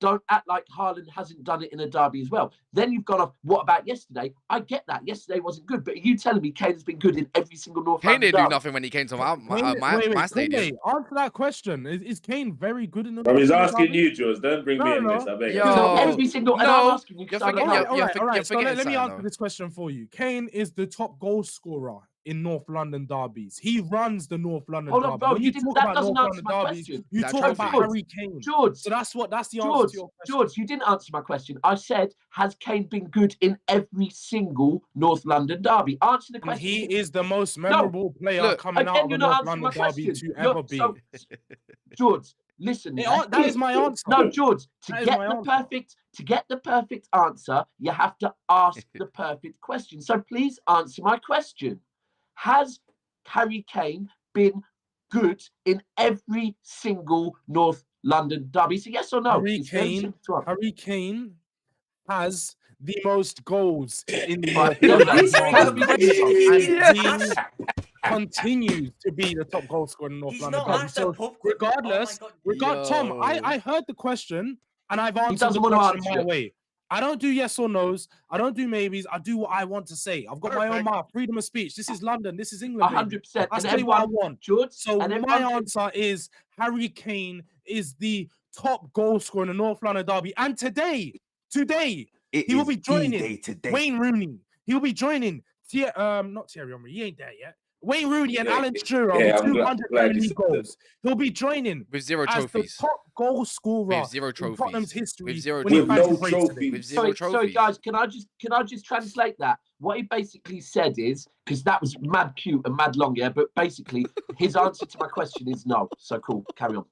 don't act like Haaland hasn't done it in a derby as well. Then you've gone off, what about yesterday? I get that. Yesterday wasn't good. But are you telling me Kane has been good in every single North Kane London didn't do derby? nothing when he came to Wait, my stadium. Answer that question. Is Kane very good in the Bro, he's North London asking derby? you, George. Don't bring me in No. this. I beg Yo, you. So every single, and I'm no, asking you, you're because I don't forgetting- know. you're- All right. you're So let me forgetting answer something, this question for you. Kane is the top goal scorer in North London derbies. He runs the North London Hold on, derby. bro. When you talk That about doesn't North answer London my derbies, question. you That talk about trophy. Harry Kane. George, So that's the answer to your question. George, you didn't answer my question. I said, has Kane been good in every single North London derby? Answer the And question. he is the most memorable player Look, coming out Again, of a you're not North answering my London derby question. to ever be. So, George, listen. That is my answer. No, George. To That is get my the answer. perfect answer, you have to ask the perfect question. So please answer my question. Has Harry Kane been good in every single North London derby? So yes or no? It's very simple to answer. Harry Kane has the most goals in the Right, North there we London go. answering derby. the question. And he continues to be the top goal scorer in the North He's London not derby. asked a So pub quiz. regardless, Oh my God. Tom, Yo. I heard the question and I've answered doesn't the want to question answer my it. way. I don't do yes or no's. I don't do maybes. I do what I want to say. I've got my own Perfect. mouth, freedom of speech. This is London. This is England, baby. 100%. I And say what I everyone, want. George, So and my everyone, answer is Harry Kane is the top goal scorer in the North London derby. And today, he will be joining Wayne Rooney. He will be joining not Thierry Henry. He ain't there yet. Wayne Rooney and Alan Shearer with I'm 200 glad Premier you League said that. goals. He'll be joining with 0 as the trophies. top goal scorer With 0 in trophies. Tottenham's history With 0 when he With trophies. no fancy breaks today. trophies. With 0 trophies. sorry, guys. Can I just translate that? What he basically said is, because that was mad cute and mad long, yeah. But basically, his answer to my question is no. So cool. Carry on.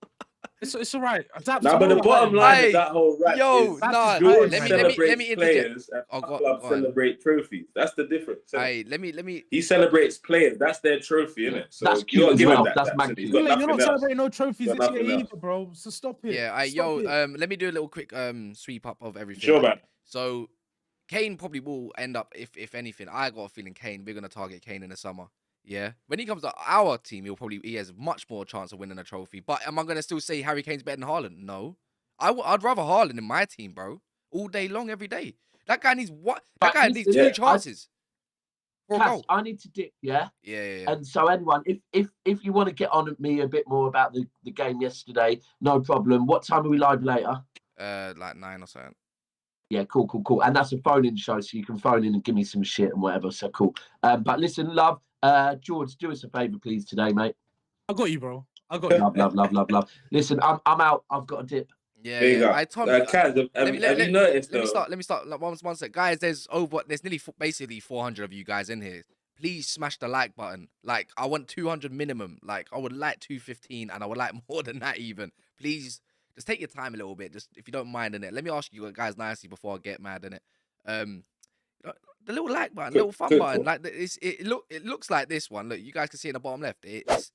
It's all right. Daps, Now, but the bottom line Hey, of that whole rant yo, is nah, George let me celebrates interject. players and Oh, go clubs on. celebrate trophies. That's the difference. Hey, let me. He celebrates players. That's their trophy, Yeah. isn't it? So That's you cute gotta as give well. him that. That's Daps, mad and he's cute. got You're nothing not else. celebrating no trophies Got this year nothing else. either, bro. So stop it. Yeah, Stop it. let me do a little quick sweep up of everything. Sure, man. So Kane probably will end up, if anything, I got a feeling Kane, we're gonna target Kane in the summer. Yeah. When he comes to our team, he has much more chance of winning a trophy. But am I gonna still say Harry Kane's better than Haaland? No. I'd rather Haaland in my team, bro. All day long, every day. That guy needs what? That guy needs listen, 2 chances. For a Cass, goal. I need to dip, yeah? Yeah. And so anyone, if you want to get on at me a bit more about the game yesterday, no problem. What time are we live later? Like 9 or something. Yeah, cool. And that's a phone-in show, so you can phone in and give me some shit and whatever. So cool. But listen, love, George, do us a favour, please, today, mate. I got you, bro. I got you. Love. Listen, I'm out. I've got a dip. Yeah. There you go. Tom, Kaz, have you noticed though? Let me start. Like, one sec, guys. There's nearly basically 400 of you guys in here. Please smash the like button. Like, I want 200 minimum. Like, I would like 215, and I would like more than that even. Please, just take your time a little bit. Just if you don't mind in it. Let me ask you guys nicely before I get mad in it. The little like button, little fun button. Like it looks like this one. Look, you guys can see in the bottom left. It's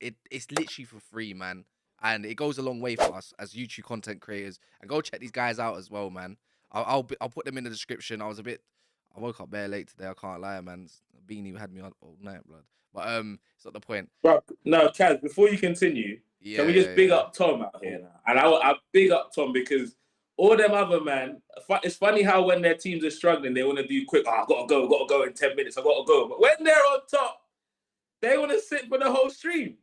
literally for free, man. And it goes a long way for us as YouTube content creators. And go check these guys out as well, man. I'll put them in the description. I woke up bare late today. I can't lie, man. Beanie had me on all night, blood. But it's not the point. But no, Kaz, before you continue, can we just big up Tom out here now? And I big up Tom because all them other man, it's funny how when their teams are struggling, they want to do quick. I gotta go in 10 minutes. I gotta go. But when they're on top, they want to sit for the whole stream.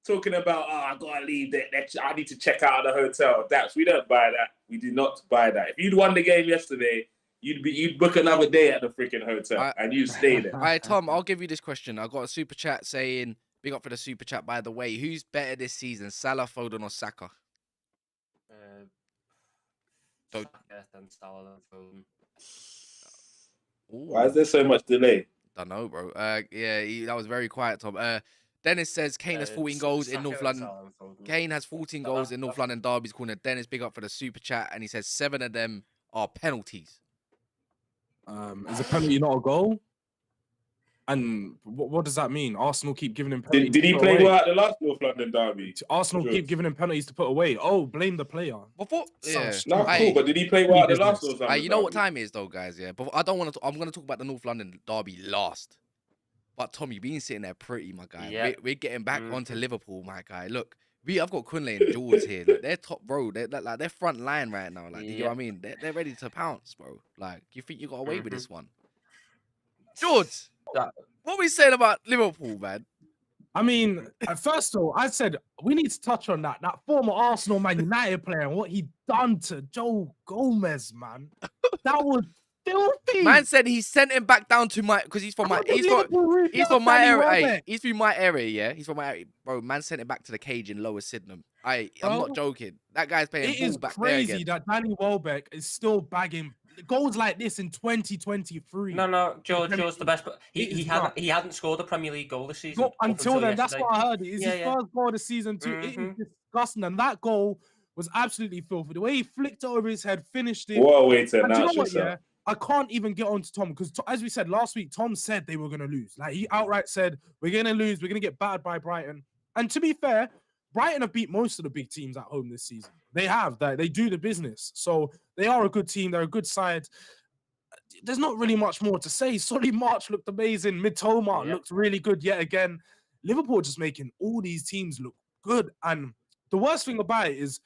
Talking about, I gotta leave. I need to check out of the hotel. Daps, we don't buy that. We do not buy that. If you'd won the game yesterday, you'd book another day at the freaking hotel and you stay there. All right, Tom, I'll give you this question. I got a super chat saying, big up for the super chat, by the way. Who's better this season, Salah, Foden, or Saka? Saka, then Salah, then Foden. Why is there so much delay? Don't know, bro. That was very quiet, Tom. Dennis says Kane has 14 goals in North London. Kane has 14 goals in North London derbies. Calling Dennis, big up for the super chat, and he says 7 of them are penalties. Is a penalty not a goal? And what does that mean? Arsenal keep giving him penalties. Did he to put play away. well at the last North London derby? Arsenal George? keep giving him penalties to put away. Oh, blame the player. Before, Sounds yeah. stupid. No, Aye. cool. But did he play well at the last business. North London You know what derby? time it is though, guys. Yeah, but I don't want to. I'm going to talk about the North London derby last. But Tom, you've been sitting there pretty, my guy. Yeah. We're getting back onto Liverpool, my guy. Look, I've got Kunle and George here. Look, they're top row. They're like they're front line right now. Like, you know what I mean? They're ready to pounce, bro. Like, you think you got away with this one? George, what we saying about Liverpool, man? I mean, at first though, I said we need to touch on that former Arsenal Man United player and what he done to Joe Gomez, man. That was filthy. Man said he sent him back down to my because he's from my he's from my area. Hey, he's from my area, yeah. He's from my area, bro. Man sent him back to the cage in Lower Sydenham. I'm not joking. That guy's playing ball back there again. It is crazy that Danny Welbeck is still bagging goals like this in 2023. No, George's the best, but he hadn't scored a Premier League goal this season. No, until then, that's what I heard. It's his first goal of the season too. It is disgusting, and that goal was absolutely filthy. The way he flicked it over his head, finished it. What a way to And announce you know what, yourself. yeah? I can't even get on to Tom because, as we said last week, Tom said they were going to lose. Like, he outright said, we're going to lose. We're going to get battered by Brighton. And to be fair, Brighton have beat most of the big teams at home this season. They have. They do the business. So they are a good team. They're a good side. There's not really much more to say. Solly March looked amazing. Mitoma looked really good yet again. Liverpool just making all these teams look good. And the worst thing about it is,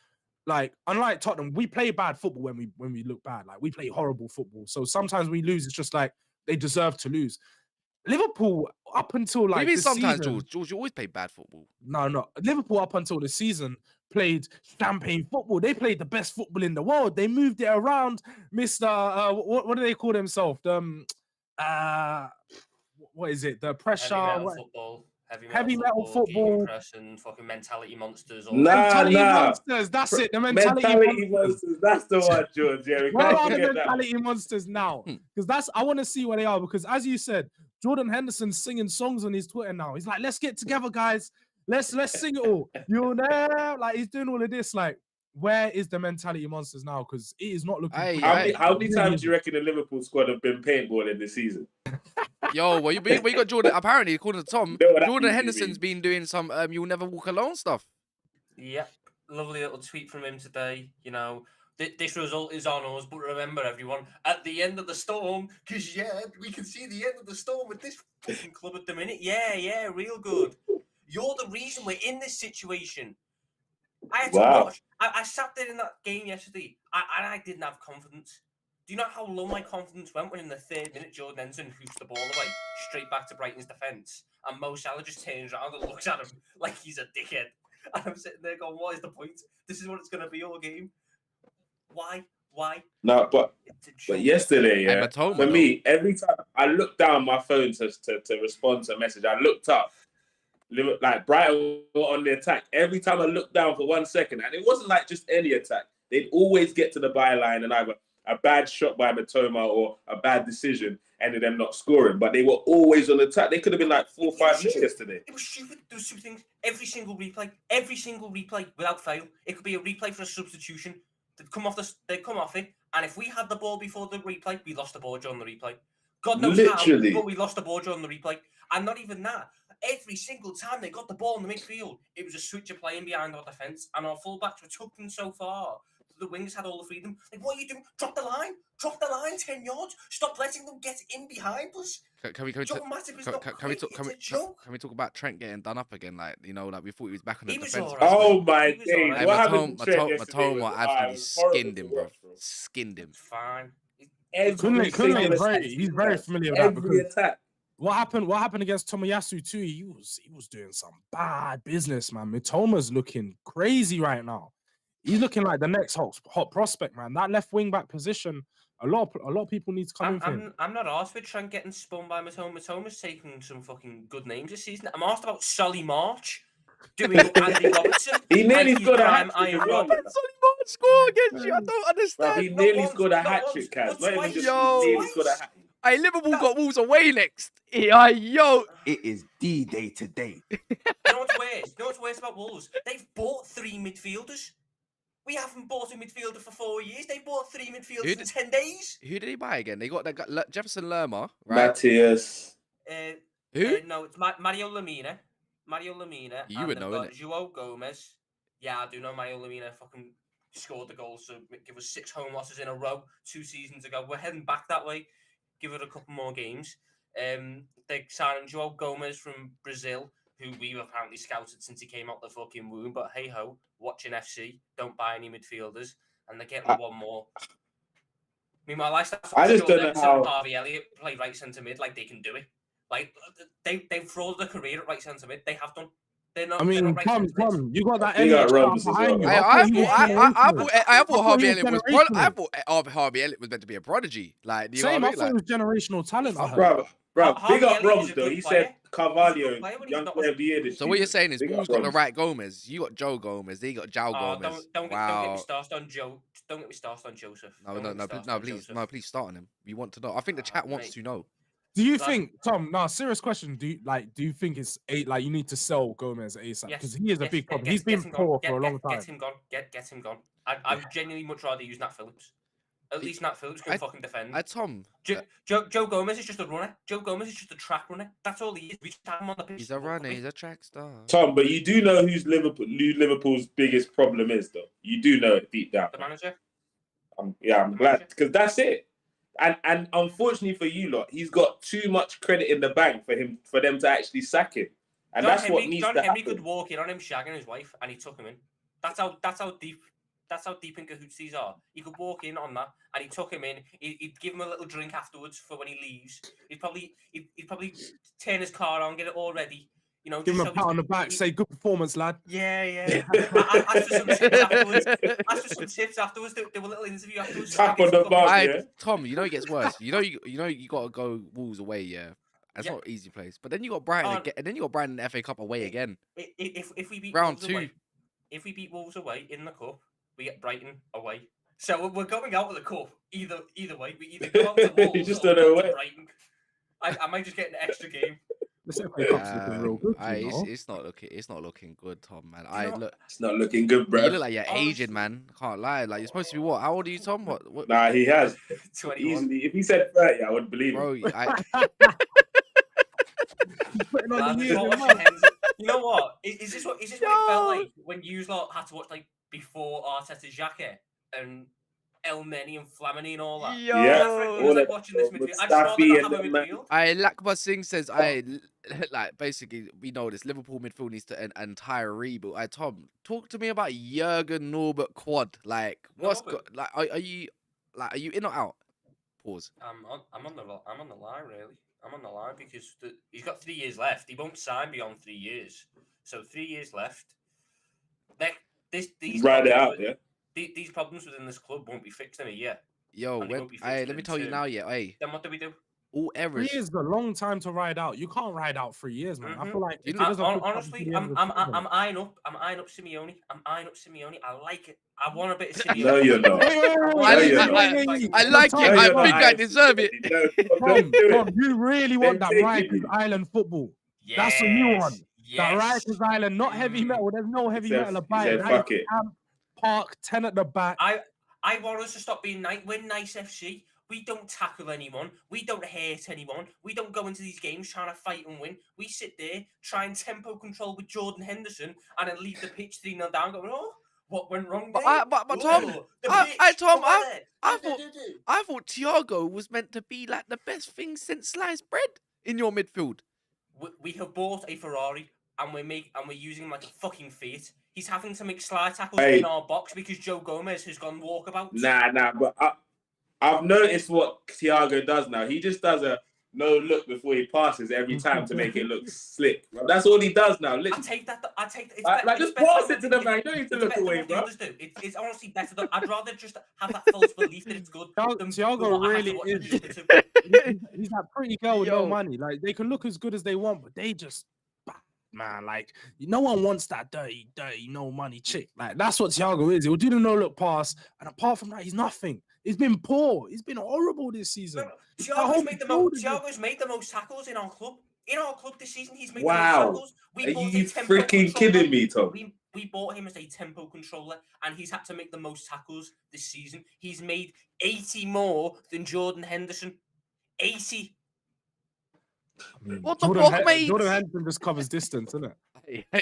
like, unlike Tottenham, we play bad football when we look bad. Like, we play horrible football. So sometimes we lose. It's just like they deserve to lose. Liverpool, up until like this sometimes, season, George, you always play bad football. No. Liverpool, up until the season, played champagne football. They played the best football in the world. They moved it around. Mr. What do they call themselves? What is it? The pressure. Heavy metal football. And fucking mentality monsters. Mentality monsters. That's it. The mentality monsters. That's the one, George. Yeah, we where can't are the forget mentality monsters now? Because I want to see where they are. Because as you said, Jordan Henderson's singing songs on his Twitter now. He's like, let's get together, guys. Let's sing it all. You're there. Like, he's doing all of this. Like, where is the mentality monsters now? Because it is not looking. How many times do you reckon the Liverpool squad have been paintballing this season? Yo, well, you got Jordan. Apparently, according to Tom, Jordan Henderson's been doing some "You'll Never Walk Alone" stuff. Yep, lovely little tweet from him today. You know, this result is on us, but remember, everyone, at the end of the storm, because we can see the end of the storm with this fucking club at the minute. Yeah, real good. You're the reason we're in this situation. I had to watch. I sat there in that game yesterday, and I didn't have confidence. Do you know how low my confidence went when in the 3rd minute Jordan Henderson hoops the ball away straight back to Brighton's defence, and Mo Salah just turns around and looks at him like he's a dickhead, and I'm sitting there going, "What is the point? This is what it's going to be all game. Why? No, but yesterday, for me, every time I looked down my phone to respond to a message, I looked up. Like, Brighton were on the attack. Every time I looked down for 1 second, and it wasn't like just any attack. They'd always get to the byline and either a bad shot by Mitoma or a bad decision ended them not scoring. But they were always on attack. They could have been like 4 or 5 minutes yesterday. It was stupid. There was two things. Every single replay without fail. It could be a replay for a substitution. They'd come off it, and if we had the ball before the replay, we lost the ball during the replay. God knows how, but we lost the ball during the replay. And not even that. Every single time they got the ball in the midfield, it was a switch of playing behind our defence, and our fullbacks were tucked in so far. The wings had all the freedom. Like, what are you doing? Drop the line, 10 yards. Stop letting them get in behind us. Can we talk about Trent getting done up again? Like, you know, like we thought he was back on the defense. Oh my days! Like, what happened to Trent Matoma absolutely skinned him, bro. Skinned him. Fine. He's very familiar with that because attack. What happened against Tomiyasu too? He was doing some bad business, man. Mitoma's looking crazy right now. He's looking like the next hot prospect, man. That left wing back position, a lot of people need to come in for him. I'm not asked with Trent getting spun by Mitoma. Mitoma's taking some fucking good names this season. I'm asked about Solly March doing Andy Robertson. He nearly scored a hat-trick. Solly March score against you. I don't understand. Bro, he nearly scored a hat-trick, Kaz. Not even just nearly scored a hat-trick. Hey, Liverpool got Wolves away next. Yo. It is D-Day today. You know what's worse about Wolves? They've bought 3 midfielders. We haven't bought a midfielder for 4 years. They bought 3 midfielders in 10 days. Who did he buy again? They got Jefferson Lerma, right? Matthias. Who? No, it's Mario Lemina. Mario Lemina. You and would they've know, got innit? João Gomez. Yeah, I do know Mario Lemina fucking scored the goals to give us 6 home losses in a row 2 seasons ago. We're heading back that way. Give it a couple more games. They signed João Gomez from Brazil, who we've apparently scouted since he came out the fucking womb. But hey ho, watching FC, don't buy any midfielders, and they're getting one more. Meanwhile, I just don't know how Harvey Elliott play right centre mid like they can do it. Like they've frauded a career at right centre mid. They have done. They're not. I mean, they're not right centre mids. Tom, you got that Big up Elliott Romans as behind you. well. I thought Harvey Elliott was. generational. I thought Harvey Elliott was meant to be a prodigy. Like, you know Same, what I I mean? thought it Like, was generational talent. I heard. Bro, Harvey big up Elliott is Robbs a though. good He player. said Carvalho, He's a good player when he's young not- player of the year this so what you're saying is Big up Wolves got the Robbs. right Gomez. You got Joe Gomez. They got João Gomez. Don't get Wow. me started on Joe. Don't get me started on Joseph. Please start on him. We want to know. I think the chat wants mate. to know. Do you Like- think, Tom? No, serious question. Do you think it's like you need to sell Gomez ASAP because he is a big problem. He's been poor for a long time. Get him gone. Get him gone. I would genuinely much rather use Nat Phillips. At least Nat Phillips can fucking defend. Tom, Joe Gomez is just a runner. Joe Gomez is just a track runner. That's all he is. We just have him on the pitch. he's a runner. He's a track star. Tom, but you do know who Liverpool's biggest problem is, though. You do know it deep down. The manager. I'm glad because that's it. And unfortunately for you lot, he's got too much credit in the bank for them to actually sack him. And what needs John to Henry happen. could walk in on him shagging his wife, and he took him in. That's how deep in cahoots these are. He could walk in on that, and he took him in. He'd give him a little drink afterwards for when he leaves. He'd probably turn his car on, get it all ready. You know, Give him a pat on the back, say good performance, lad. Yeah. Ask for some tips afterwards. Do a little interview afterwards. Tap on the bum, yeah. Tom, you know it gets worse. You know you got to go Wolves away. Yeah, that's not an easy place. But then you got Brighton again, and then you got Brighton in the FA Cup away again. If we beat round Wolves 2, away, if we beat Wolves away in the cup, we get Brighton away. So we're going out of the cup either way. We either go out to Wolves You just or don't know we go to where. Brighton. I might just get an extra game. This FA Cup's looking real good. You know? It's not looking good, Tom, man. It's not looking good, bro. You look like you're aged, man. Can't lie. Like you're supposed to be what? How old are you, Tom? What? Nah, he has 21. easily. If he said 30, I would believe Bro, him. Putting on the Lads, years what and was months. Henderson- You know what? Is this what it felt like when you lot had to watch like before Arteta Xhaka and El Neni and Flamini and all that? Yo. Yeah. It was like watching this midfield. I just rather Mustafi not have a and them, midfield. Lakbar Singh says, like basically we know this Liverpool midfield needs to entire rebuild. Tom, talk to me about Jurgen Norbert quad. Like what's like are you in or out? Pause. I'm on the line really. I'm on the line because he's got 3 years left. He won't sign beyond 3 years. So 3 years left. These Ride it problems out, yeah. These problems within this club won't be fixed in a year. Yo, And they won't be fixed let me in tell you 2. now, yeah. Hey, Then what do we do? all 3 errors. years is a long time to ride out. You can't ride out 3 years, man. I feel like if it I- doesn't pick up honestly, until the end I'm of the season- I'm eyeing up Simeone. I'm eyeing up Simeone. I like it. I want a bit of Simeone. No, you're not. I like it. I think I deserve it. Tom, you really want that Rikers Island football. That's what you want. That Rikers Island, not heavy metal. There's no heavy metal about it. Fuck it. Camp, Park, 10 at the back. I want us to stop being nice. We're nice FC. We don't tackle anyone. We don't hurt anyone. We don't go into these games trying to fight and win. We sit there, try and tempo control with Jordan Henderson, and then leave the pitch 3-0 down going, oh, what went wrong there? But Tom, I thought Thiago was meant to be like the best thing since sliced bread in your midfield. We have bought a Ferrari and we're using him like a fucking Fiat. He's having to make slide tackles in our box because Joe Gomez has gone walkabout. Nah, but I've noticed what Thiago does now. He just does a no look before he passes every time to make it look slick. That's all he does now. Literally. I take that. Like just pass it to the man. You don't need to look away, bro. It's honestly better. I'd rather just have that false belief that it's good. Thiago really is. He's that pretty girl with no money. Like they can look as good as they want, but they just. Man, like no one wants that dirty, no money chick. Like that's what Thiago is. He'll do the no look pass, and apart from that, he's nothing. He's been poor. He's been horrible this season. Thiago's made the most tackles in our club. In our club this season, he's made the most tackles. Are you freaking kidding me, Tom? We bought him as a tempo controller, and he's had to make the most tackles this season. He's made 80 more than Jordan Henderson. 80. What the fuck, mate? Jordan Henderson just covers distance, isn't it?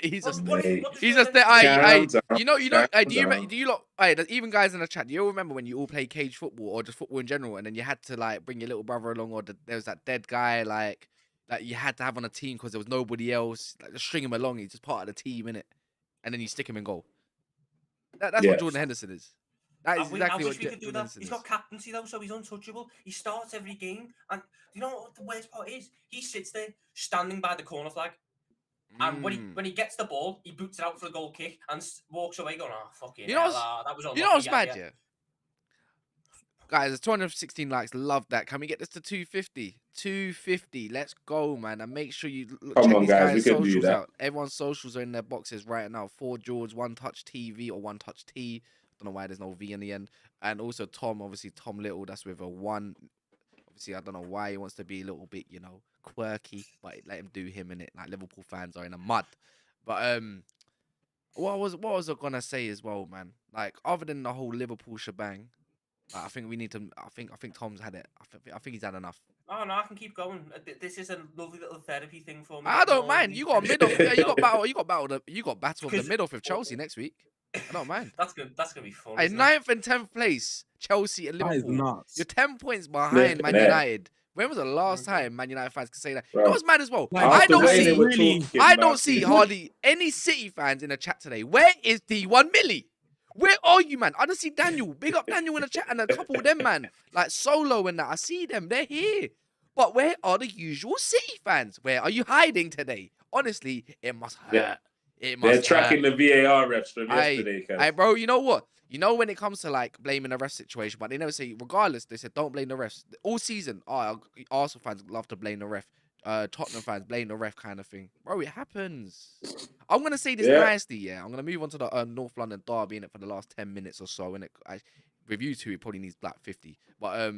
He's a What snake. does He's a Jordan snake. Henderson do? You know. Do Calm you lot? There's even guys in the chat. Do you all remember when you all played cage football or just football in general, and then you had to like bring your little brother along, or there was that dead guy like that you had to have on a team because there was nobody else. Like, just string him along. He's just part of the team, innit? And then you stick him in goal. That's what Jordan Henderson is. That is exactly I what wish we could do Jordan that. Henderson He's is. got captaincy though, so he's untouchable. He starts every game, and you know what the worst part is? He sits there standing by the corner flag, and when he gets the ball, he boots it out for a goal kick and walks away going, "Oh fucking hell, that was unlucky." You know what's mad, yeah? Guys, there's 216 likes. Love that. Can we get this to 250? 250. Let's go, man. And make sure you Come check on, these guys, we guys' can do socials that. out. Everyone's socials are in their boxes right now. 4 George, 1 Touch TV or 1 Touch T. Don't know why there's no V in the end. And also Tom, obviously Tom Little. That's with a 1. Obviously, I don't know why he wants to be a little bit, quirky, but let him do him in it. Like Liverpool fans are in a mud. But what was I gonna say as well, man? Like other than the whole Liverpool shebang. I think we need to. I think Tom's had it. I think he's had enough. Oh no, I can keep going. This is a lovely little therapy thing for me. I don't mind. You got middle. You got battle. You got battle of the middle with Chelsea next week. I don't mind. That's good. That's gonna be fun. Hey, 9th and 10th place, Chelsea and Liverpool. Nuts. You're 10 points behind Man United. When was the last time Man United fans could say that? Bro, You know what's mad as well? Like, I don't after see. they were talking, I don't see hardly any City fans in the chat today. Where is D1 Millie? Where are you, man? I don't see Daniel. Big up Daniel in the chat and a couple of them, man. Like Solo and that. I see them. They're here. But where are the usual City fans? Where are you hiding today? Honestly, it must hurt. Yeah. It must They're tracking hurt. the VAR refs from yesterday. Hey, bro, you know what? You know when it comes to like blaming the ref situation, but they never say, regardless, they said don't blame the refs. All season, Arsenal fans love to blame the ref. Tottenham fans blame the ref kind of thing. Bro, it happens. I'm going to say this nicely, yeah. I'm going to move on to the North London derby in it for the last 10 minutes or so. And with you two, it probably needs black 50. But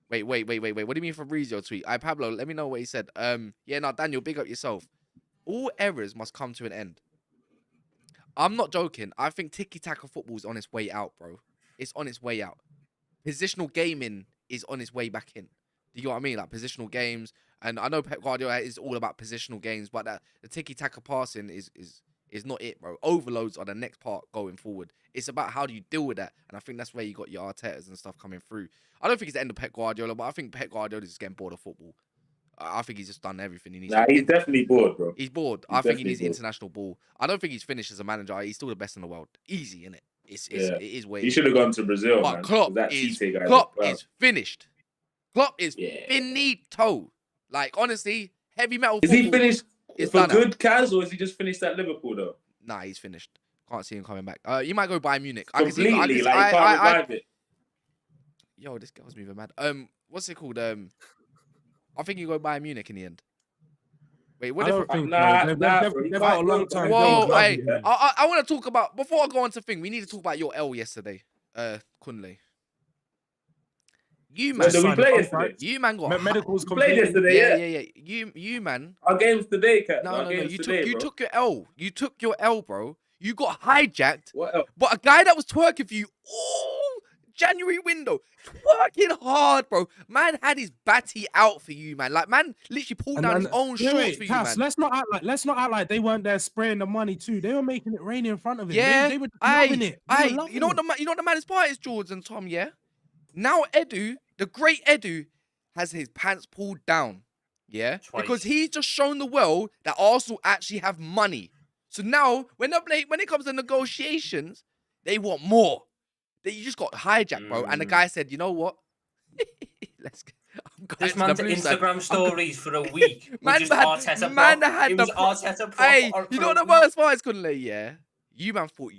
wait. What do you mean Fabrizio tweet? Pablo, let me know what he said. Yeah, no, Daniel, big up yourself. All errors must come to an end. I'm not joking. I think tiki-taka football is on its way out, bro. It's on its way out. Positional gaming is on its way back in. Do you get what I mean? Like positional games. And I know Pep Guardiola is all about positional games, but the tiki-taka passing is not it, bro. Overloads are the next part going forward. It's about how do you deal with that. And I think that's where you got your Artetas and stuff coming through. I don't think it's the end of Pep Guardiola, but I think Pep Guardiola is just getting bored of football. I think he's just done everything he needs. Nah, he's definitely bored, bro. He's bored. I think he needs international ball. I don't think he's finished as a manager. He's still the best in the world. Easy, innit? It is way. He should have gone to Brazil, but man. Klopp is finished. Klopp is finito. Like, honestly, heavy metal. Is he finished for good, Kaz, or is he just finished at Liverpool, though? Nah, he's finished. Can't see him coming back. You might go Bayern Munich. Completely, I can't revive it. Yo, this girl's moving mad. What's it called? I think you go Bayern Munich in the end. Wait, what? I don't think they've got a long time. Whoa, hey, I want to talk about, before I go on to thing, we need to talk about your L yesterday, Kunle. You man, we play yesterday. You man got medicals played yesterday. Yeah. You man. Our game's today, Kat. No. You took your L. You took your L, bro. You got hijacked. What else? But a guy that was twerking for you all January window, twerking hard, bro. Man had his batty out for you, man. Like, man literally pulled down his own shorts for you, man. Let's not act like they weren't there spraying the money too. They were making it rain in front of him. Yeah, they were loving it. You know what the maddest part is, George and Tom, yeah? Now Edu, the great Edu, has his pants pulled down. Yeah? Twice. Because he's just shown the world that Arsenal actually have money. So now, when it comes to negotiations, they want more. You just got hijacked, bro. And the guy said, you know what? Let's go. This man's Instagram stories for a week. Arteta Hey, you know what the worst part is, Kunle, yeah? You man thought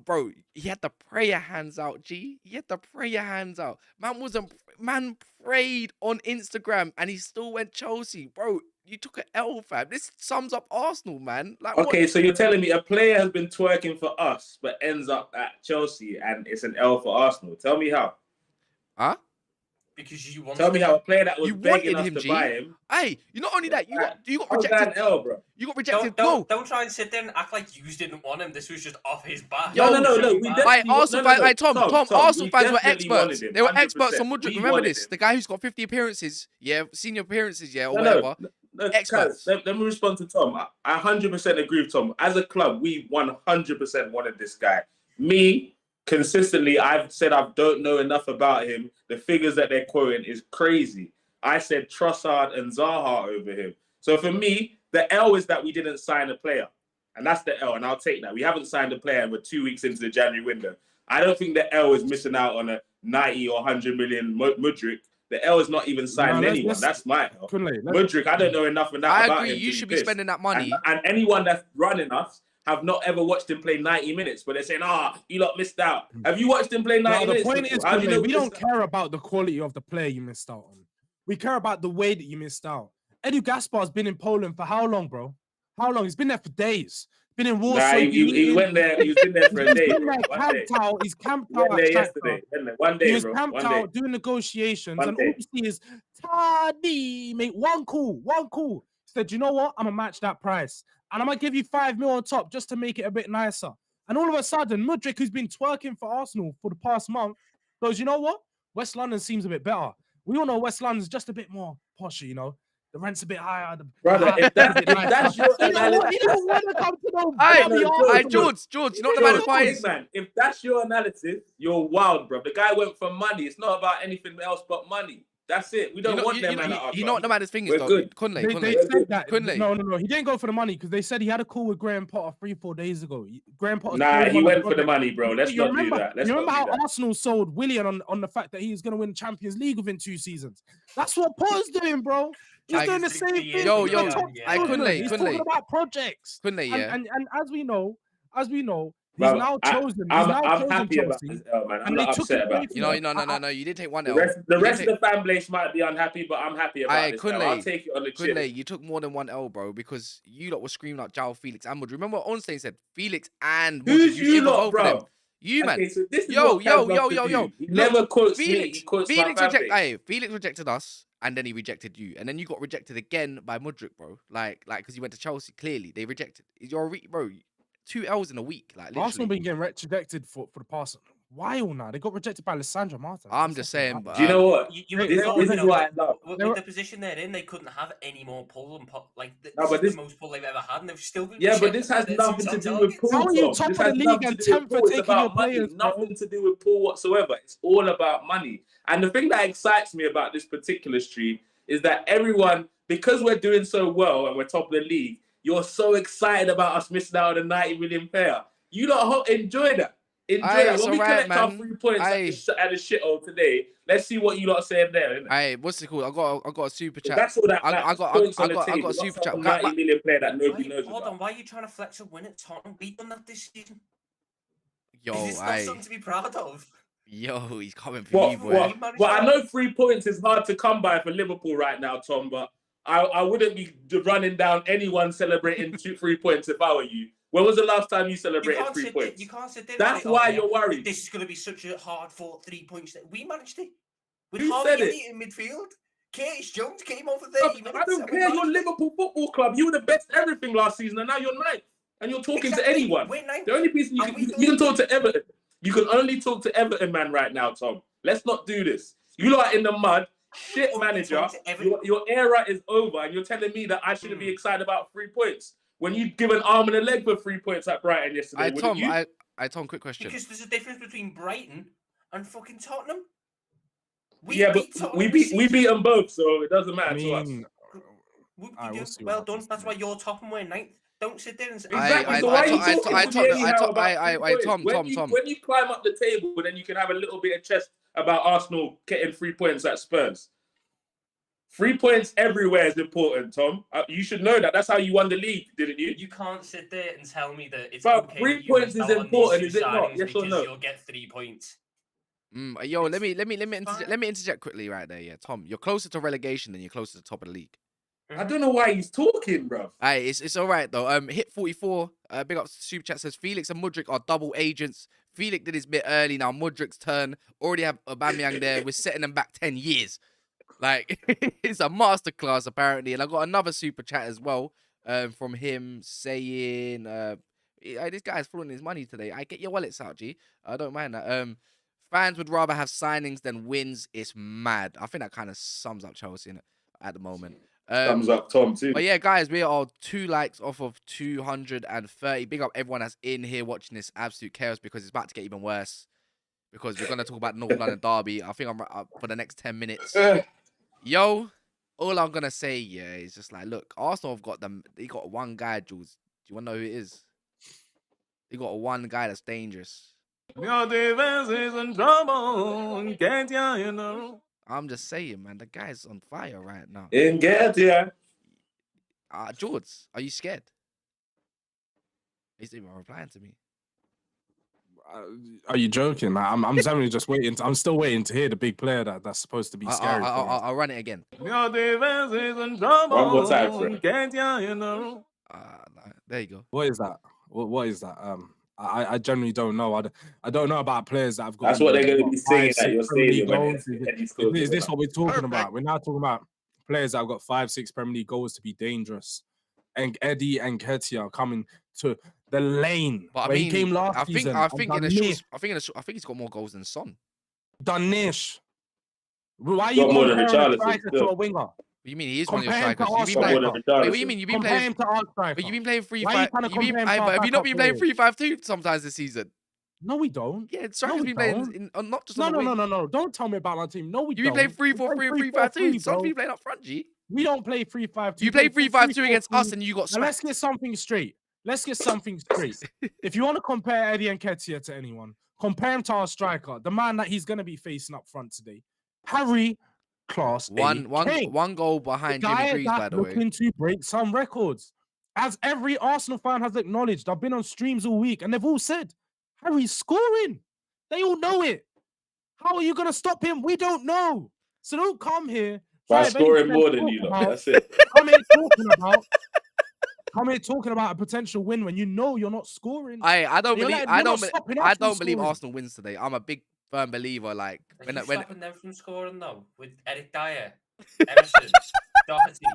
bro, he had the prayer hands out, G. He had the prayer hands out. Man prayed on Instagram and he still went Chelsea. Bro, you took an L, fam. This sums up Arsenal, man. Like, okay, so you're telling me a player has been twerking for us, but ends up at Chelsea and it's an L for Arsenal. Tell me how. Huh? Because you want Tell me how a player that was You begging wanted us him, to G. buy him. Hey, you not only that, you got How's that rejected. an L, bro? You got rejected. Don't try and sit there and act like you didn't want him. This was just off his back. Yo, No. We definitely. Arsenal fans, Tom, Arsenal we fans were definitely wanted experts. him, They were experts 100%. on Mudryk. We Remember wanted this? him. The guy who's got 50 appearances, senior appearances, or No, whatever. Experts. Kaz, let me respond to Tom. I 100% agree with Tom. As a club, we 100% wanted this guy. Me, consistently, I've said I don't know enough about him. The figures that they're quoting is crazy. I said Trossard and Zaha over him. So for me, the L is that we didn't sign a player. And that's the L, and I'll take that. We haven't signed a player and we're 2 weeks into the January window. I don't think the L is missing out on a 90 or 100 million Mudryk. The L is not even signing anyone. That's my L. Mudryk, I don't know enough about I him. agree. You should be spending that money. And anyone that's running us have not ever watched him play 90 minutes, but they're saying, you lot missed out. Have you watched him play 90 minutes? The point is, How do you know we don't care about the quality of the player you missed out on. We care about the way that you missed out. Edu Gaspar's been in Poland for how long, bro? How long? He's been there for days. Been in Warsaw. He went there. He's been there for a day. He's camped out. He yesterday. One day, he was bro. camped out doing negotiations, and all you see is Taddy, mate. One call. He said, you know what? I'm gonna match that price, and I'm gonna give you 5 mil on top just to make it a bit nicer. And all of a sudden, Mudryk, who's been twerking for Arsenal for the past month, goes, you know what? West London seems a bit better. We all know West London's just a bit more posher, you know. The rent's a bit higher. Brother, if that's your analysis, you don't want to come to know. Hey, George, you know what the maddest part is? Man, if that's your analysis, you're wild, bro. The guy went for money. It's not about anything else but money. That's it. We don't want them, man. You know what the maddest thing is, We're though? good. They said that. Kunle. No. He didn't go for the money because they said he had a call with Graham Potter 3-4 days ago. Graham Potter. Nah, he went for the money, bro. Let's not do that. You remember how Arsenal sold Willian on the fact that he was going to win Champions League within 2 seasons? That's what Potter's doing, bro. He's doing the same thing. He's talking about projects. Kunle, yeah. And as we know, he's Bro, now chosen. I'm happy about this, man. I'm not upset about it. No. You did take one L. The rest of the fan base might be unhappy, but I'm happy about this. I'll take it on the chin. You took more than one L, bro, because you lot were screaming out João Felix and Mudryk. Remember what Ornstein said? Felix and Mudryk. Who's you lot, bro? You, man. Okay, so this is yo. He never quotes me. He quotes Felix rejected us, and then he rejected you, and then you got rejected again by Mudryk, bro. Like, because you went to Chelsea. Clearly, they rejected. Bro. 2 L's in a week, like literally. Arsenal been getting rejected for the past while now. They got rejected by Alessandro Martin. I'm just saying, but do you know what? This is what I love. With the position they're in, they couldn't have any more pull and pop. Like this is the most pull they've ever had, and they've still been. Yeah, but this has nothing to do with pull. How are you top of the league and 10th for taking your players? Nothing to do with pull whatsoever. It's all about money. And the thing that excites me about this particular stream is that everyone, because we're doing so well and we're top of the league, you're so excited about us missing out on a 90 million player. You don't enjoy that. Enjoy that. When we collect our 3 points at the shithole today, let's see what you lot are saying there. Hey, what's it called? I got a super chat. That's all that. I got a super chat. 90 million player that nobody knows Hold about. on, why are you trying to flex a win at Tottenham? We've done that this season. Yo, is this not something to be proud of? Yo, he's coming for you, boy. Well, I know 3 points is hard to come by for Liverpool right now, Tom, but I wouldn't be running down anyone celebrating 3 points if I were you. When was the last time you celebrated 3 points? You can't sit there. That's why you're worried. This is going to be such a hard-fought 3 points. We managed it. With Who Harvey said it? in midfield. Curtis Jones came over there. I don't care. You're Liverpool Football Club. You were the best everything last season, and now you're ninth. And you're talking to anyone. The only person you can talk to Everton. You can only talk to Everton, man, right now, Tom. Let's not do this. You lot are in the mud. Shit manager, your era is over, and you're telling me that I shouldn't be excited about 3 points when you give an arm and a leg for 3 points at Brighton yesterday. Tom, quick question. Because there's a difference between Brighton and fucking Tottenham. We beat them both, so it doesn't matter to us. Well done. That's why you're top and we're ninth. Don't sit there and say exactly. So why are you talking Tom. When you climb up the table, then you can have a little bit of chest about Arsenal getting 3 points at Spurs. 3 points everywhere is important, Tom. You should know that. That's how you won the league, didn't you? You can't sit there and tell me that it's but okay. 3 points is important, is it not? Yes or no? You'll get 3 points. Yo, let me interject quickly right there. Yeah, Tom, you're closer to relegation than you're closer to top of the league. I don't know why he's talking, bro. Hey, it's all right though. Hit 44. Big up super chat says Felix and Mudryk are double agents. Felix did his bit early. Now Mudryk's turn. Already have Aubameyang there. We're setting them back 10 years. Like, it's a masterclass, apparently. And I got another super chat as well from him saying, this guy's flaunting his money today. I get your wallets out, G. I don't mind that. Fans would rather have signings than wins. It's mad. I think that kind of sums up Chelsea at the moment. Thumbs up, Tom, too. But yeah, guys, we are 2 likes off of 230. Big up everyone that's in here watching this absolute chaos because it's about to get even worse. Because we're going to talk about North London Derby. I think I'm up for the next 10 minutes. Yo, all I'm going to say, yeah, is just like, look, Arsenal have got them. They got one guy, Jules. Do you want to know who it is? They got one guy that's dangerous. Your defense is in trouble. Can't you know? I'm just saying, man, the guy's on fire right now. George, are you scared? He's not even replying to me. Are you joking? I'm generally just waiting. I'm still waiting to hear the big player that's supposed to be scary. I'll run it again. Your defense is in trouble. One more time, friend. Can't you know? There you go. What is that? What is that? I generally don't know. I don't know about players that have got. That's what they're going to be singing at your stadium. Is this what we're talking about? We're now talking about players that have got 5-6 Premier League goals to be dangerous. And Eddie and Nketiah are coming to the lane. But where he came last season. I think he's got more goals than Son. Danish. Why are you comparing a striker to a winger? You mean he is one of your strikers? What do you mean? You've been playing 3-5. Have you not been playing 3-5-2 sometimes this season? No, we don't. Yeah, strikers been playing not just. No. Don't tell me about my team. No, we don't. You've been playing 3-4-3 and 3-5-2. Some people playing up front, G. We don't play 3-5-2. You play 3-5-2 against us, and you got. Let's get something straight. If you want to compare Eddie and Nketiah to anyone, compare him to our striker, the man that he's going to be facing up front today, Harry. Class one goal behind Jimmy Greaves, by the way. Looking to break some records. As every Arsenal fan has acknowledged, I've been on streams all week and they've all said, Harry's scoring. They all know it. How are you going to stop him? We don't know. So don't come here. By scoring more than you lot. That's it. Come here talking about a potential win when you know you're not scoring. I don't believe Arsenal wins today. I'm a big firm believer, like when stopping them from scoring though with Eric Dyer, Emerson, Doherty,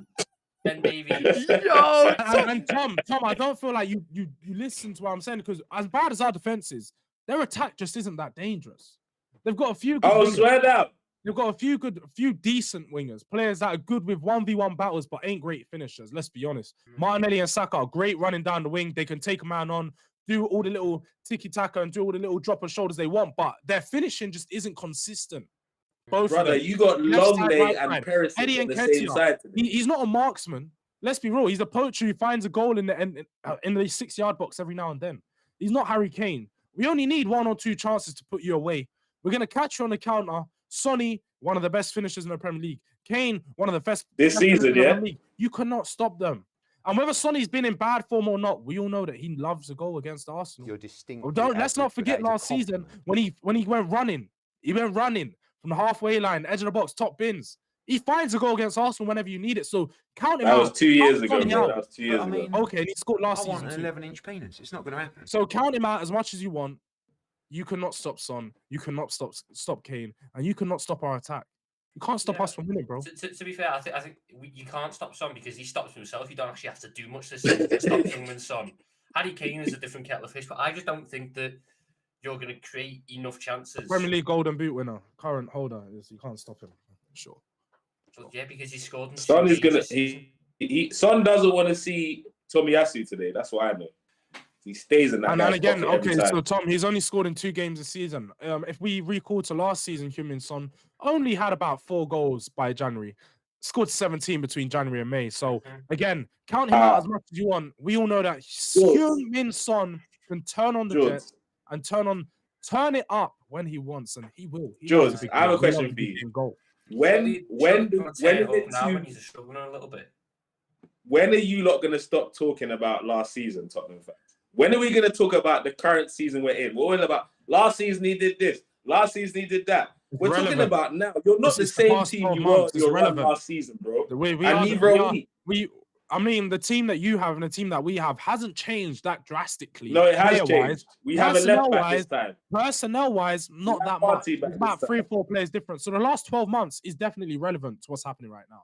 Ben Davies. Yo, and Tom, I don't feel like you listen to what I'm saying because as bad as our defense is, their attack just isn't that dangerous. They've got a few. Swear down. They've got a few decent wingers, players that are good with 1v1 battles but ain't great finishers. Let's be honest. Martinelli and Saka are great running down the wing. They can take a man on, do all the little tiki-taka and do all the little drop of shoulders they want, but their finishing just isn't consistent. Both brother, you got Longley and Perisic Eddie on the same side. He's not a marksman. Let's be real. He's a poacher who finds a goal in the 6-yard box every now and then. He's not Harry Kane. We only need 1 or 2 chances to put you away. We're going to catch you on the counter. Sonny, one of the best finishers in the Premier League. Kane, one of the best this season, yeah. You cannot stop them. And whether Sonny's been in bad form or not, we all know that he loves a goal against Arsenal. You're distinct. Let's not forget last season when he went running. He went running from the halfway line, edge of the box, top bins. He finds a goal against Arsenal whenever you need it. So count him out. That was 2 years ago. That was 2 years ago. Okay, and he scored last season. I want an 11-inch penis. It's not going to happen. So count him out as much as you want. You cannot stop Son. You cannot stop Kane, and you cannot stop our attack. You can't stop us from winning, bro. To be fair, I think you can't stop Son because he stops himself. You don't actually have to do much to stop Youngman's Son. Harry Kane is a different kettle of fish, but I just don't think that you're going to create enough chances. Premier League Golden Boot winner, current holder, you can't stop him. Sure. But yeah, because he scored. Son is gonna. Son doesn't want to see Tomiyasu today. That's what I know. He stays in that. And again, okay, so Tom, he's only scored in 2 games this season. If we recall to last season, Heung-min Son only had about 4 goals by January. Scored 17 between January and May. So again, count him out as much as you want. We all know that Heung-min Son can turn on the jet and turn it up when he wants, and he will. George, I have a question for you. When are you lot going to stop talking about last season, Tottenham fans? When are we going to talk about the current season we're in? We're all about last season he did this, last season he did that. We're talking about now. You're not the same team you were last season, bro. I mean, the team that you have and the team that we have hasn't changed that drastically. No, it has player-wise. changed. We have a left back this time. Personnel-wise, not that much. It's about 3 or 4 players different. So the last 12 months is definitely relevant to what's happening right now.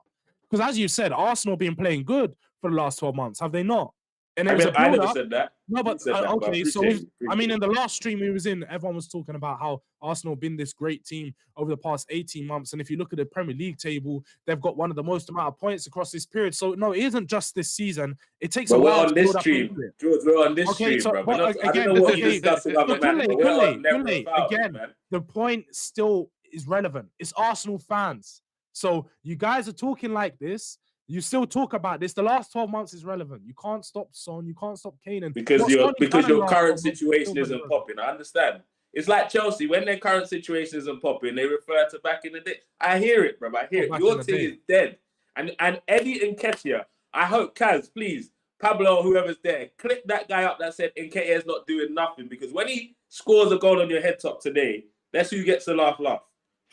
Because as you said, Arsenal been playing good for the last 12 months, have they not? And I never said that. No, but okay. But So I mean, in the last stream we was in, everyone was talking about how Arsenal been this great team over the past 18 months. And if you look at the Premier League table, they've got one of the most amount of points across this period. So no, it isn't just this season. It takes a while. We're on this stream, George. We're on this stream, bro. I don't know what you discussed with other man. Again, the point still is relevant. It's Arsenal fans. So you guys are talking like this. You still talk about this. The last 12 months is relevant. You can't stop Son. You can't stop Kane. Because your current situation isn't popping. I understand. It's like Chelsea. When their current situation isn't popping, they refer to back in the day. I hear it, bro. I hear it. Your team is dead. And Eddie Nketiah, I hope, Kaz, please, Pablo, whoever's there, click that guy up that said Nketiah is not doing nothing. Because when he scores a goal on your head top today, that's who gets the laugh.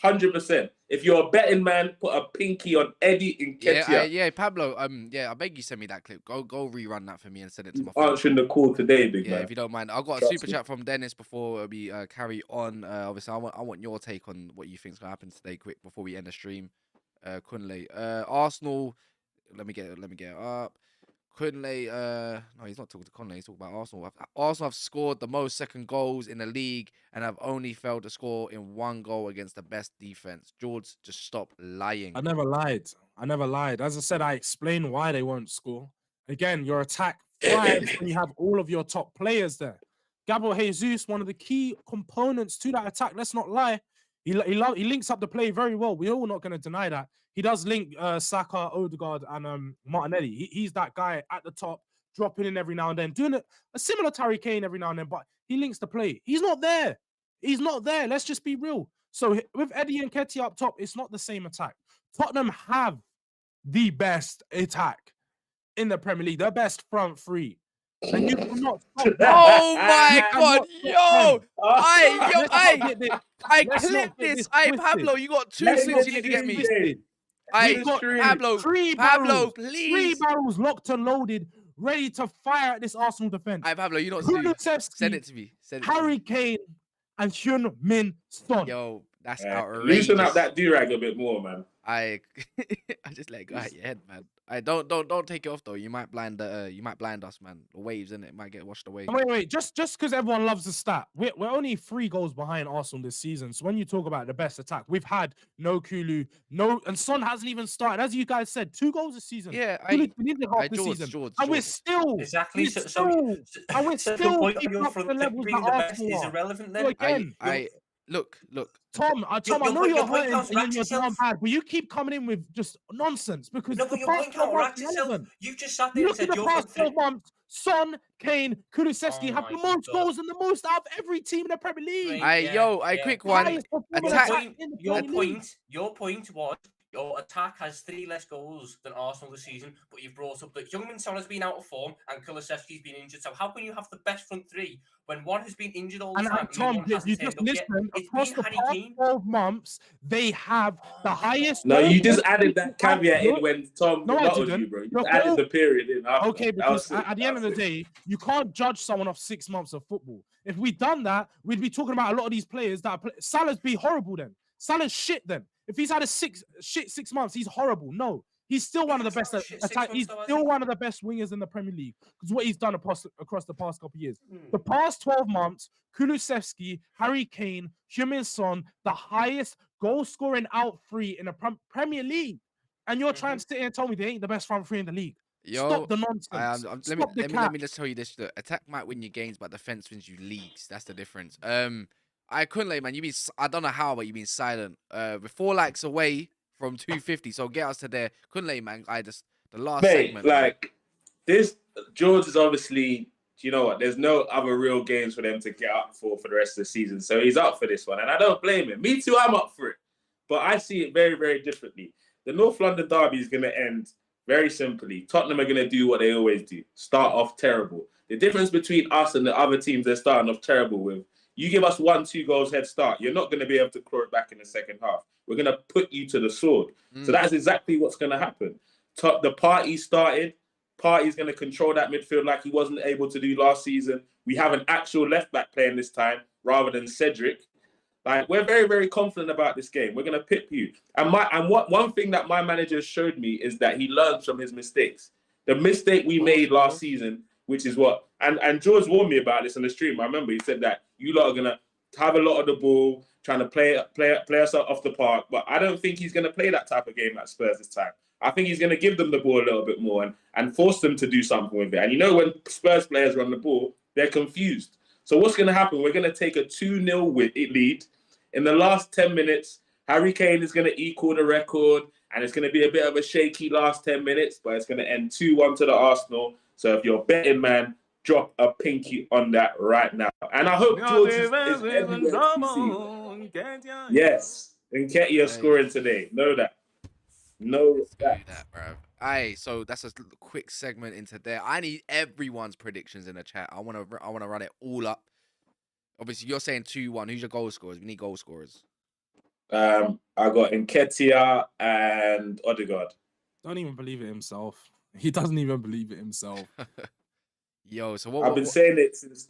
100%. If you're a betting man, put a pinky on Eddie Nketiah. Yeah, Pablo. I beg you send me that clip. Go rerun that for me and send it to my phone. Answering the call today, big man. Yeah, if you don't mind. I've got a super chat from Dennis before we carry on. Obviously, I want your take on what you think's gonna happen today, quick before we end the stream. Kunle, Arsenal. Let me get it up. Kunle, no, he's not talking to Kunle. He's talking about Arsenal. Arsenal have scored the most second goals in the league and have only failed to score in 1 goal against the best defense. George, just stop lying. I never lied. As I said, I explained why they won't score. Again, your attack thrives when you have all of your top players there. Gabriel Jesus, one of the key components to that attack. Let's not lie. He links up the play very well. We're all not going to deny that. He does link Saka, Odegaard, and Martinelli. He's that guy at the top, dropping in every now and then, doing a similar to Harry Kane every now and then, but he links the play. He's not there. Let's just be real. So with Eddie Nketiah up top, it's not the same attack. Tottenham have the best attack in the Premier League, the best front three. And you cannot stop that. Oh my God, I clip this. Pablo, you got 2 things you need to get me. Pablo, please. 3 barrels locked and loaded, ready to fire at this Arsenal defense. Pablo, you don't see. Send it to me. Harry Kane and Heung-min Son. Yo, that's outrageous. Loosen up that do-rag a bit more, man. I just let it go out your head, man. Don't take it off though. You might blind us, man. The waves in it might get washed away. Wait. Just because everyone loves the stat, we're only 3 goals behind Arsenal this season. So when you talk about the best attack, we've had no Kulu, and Son hasn't even started. As you guys said, 2 goals this season. Yeah, George. And we're still exactly. And we're still keeping up the levels that Arsenal is irrelevant. Then Look, Tom, I know you're hurting and you're down bad, but you keep coming in with just nonsense because the past 12 months, you've just sat there and said the past 12 months, Son, Kane, Kulusevski have the most goals and the most out of every team in the Premier League. Quick one. Your point was your attack has 3 less goals than Arsenal this season, but you've brought up that Heung-min Son has been out of form and Kulusevski's been injured. So how can you have the best front 3 when one has been injured all the time? And Tom, you just listen. Across the past 12 months, they have the highest. No, you just added that caveat in when Tom bottled you, bro. You just added the period in. Okay, because at the end of the day, you can't judge someone off 6 months of football. If we'd done that, we'd be talking about a lot of these players that Salah's be horrible then. Salah's shit then. If he's had a 6 months, he's horrible. No, he's still one of the best. He's still one of the best wingers in the Premier League because what he's done across the past couple of years. The past 12 months, Kulusevski, Harry Kane, Heung-min Son, the highest goal scoring out 3 in the Premier League, and you're trying to sit here and tell me they ain't the best front 3 in the league. Stop the nonsense. Let me just tell you this: the attack might win you games, but defense wins you leagues. That's the difference. I couldn't lay, man. I don't know how, but you've been silent. We're 4 likes away from 250, so get us to there. Couldn't lay, man. The last segment. Like this, George is obviously. You know what? There's no other real games for them to get up for the rest of the season, so he's up for this one, and I don't blame him. Me too. I'm up for it, but I see it very, very differently. The North London derby is going to end very simply. Tottenham are going to do what they always do: start off terrible. The difference between us and the other teams they're starting off terrible with. You give us 1-2 goals head start, you're not going to be able to claw it back in the second half. We're going to put you to the sword. So that's exactly what's going to happen. The party started. Partey's going to control that midfield like he wasn't able to do last season. We have an actual left-back playing this time rather than Cedric. Like, we're very, very confident about this game. We're going to pip you. And one thing that my manager showed me is that he learns from his mistakes. The mistake we made last season, which is what... And George warned me about this on the stream. I remember he said that you lot are going to have a lot of the ball, trying to play us off the park. But I don't think he's going to play that type of game at Spurs this time. I think he's going to give them the ball a little bit more and force them to do something with it. And you know, when Spurs players run the ball, they're confused. So what's going to happen? We're going to take a 2-0 lead. In the last 10 minutes, Harry Kane is going to equal the record, and it's going to be a bit of a shaky last 10 minutes, but it's going to end 2-1 to the Arsenal. So if you're betting, man, drop a pinky on that right now. And I hope George is everywhere. Yes, Nketiah scoring today. Know that. No, that, bro. Aye, so that's a quick segment into there. I need everyone's predictions in the chat. I want to run it all up. Obviously, you're saying 2-1. Who's your goal scorers? We need goal scorers. I got Nketiah and Odegaard. Don't even believe it himself. He doesn't even believe it himself. Yo, so I've been saying it since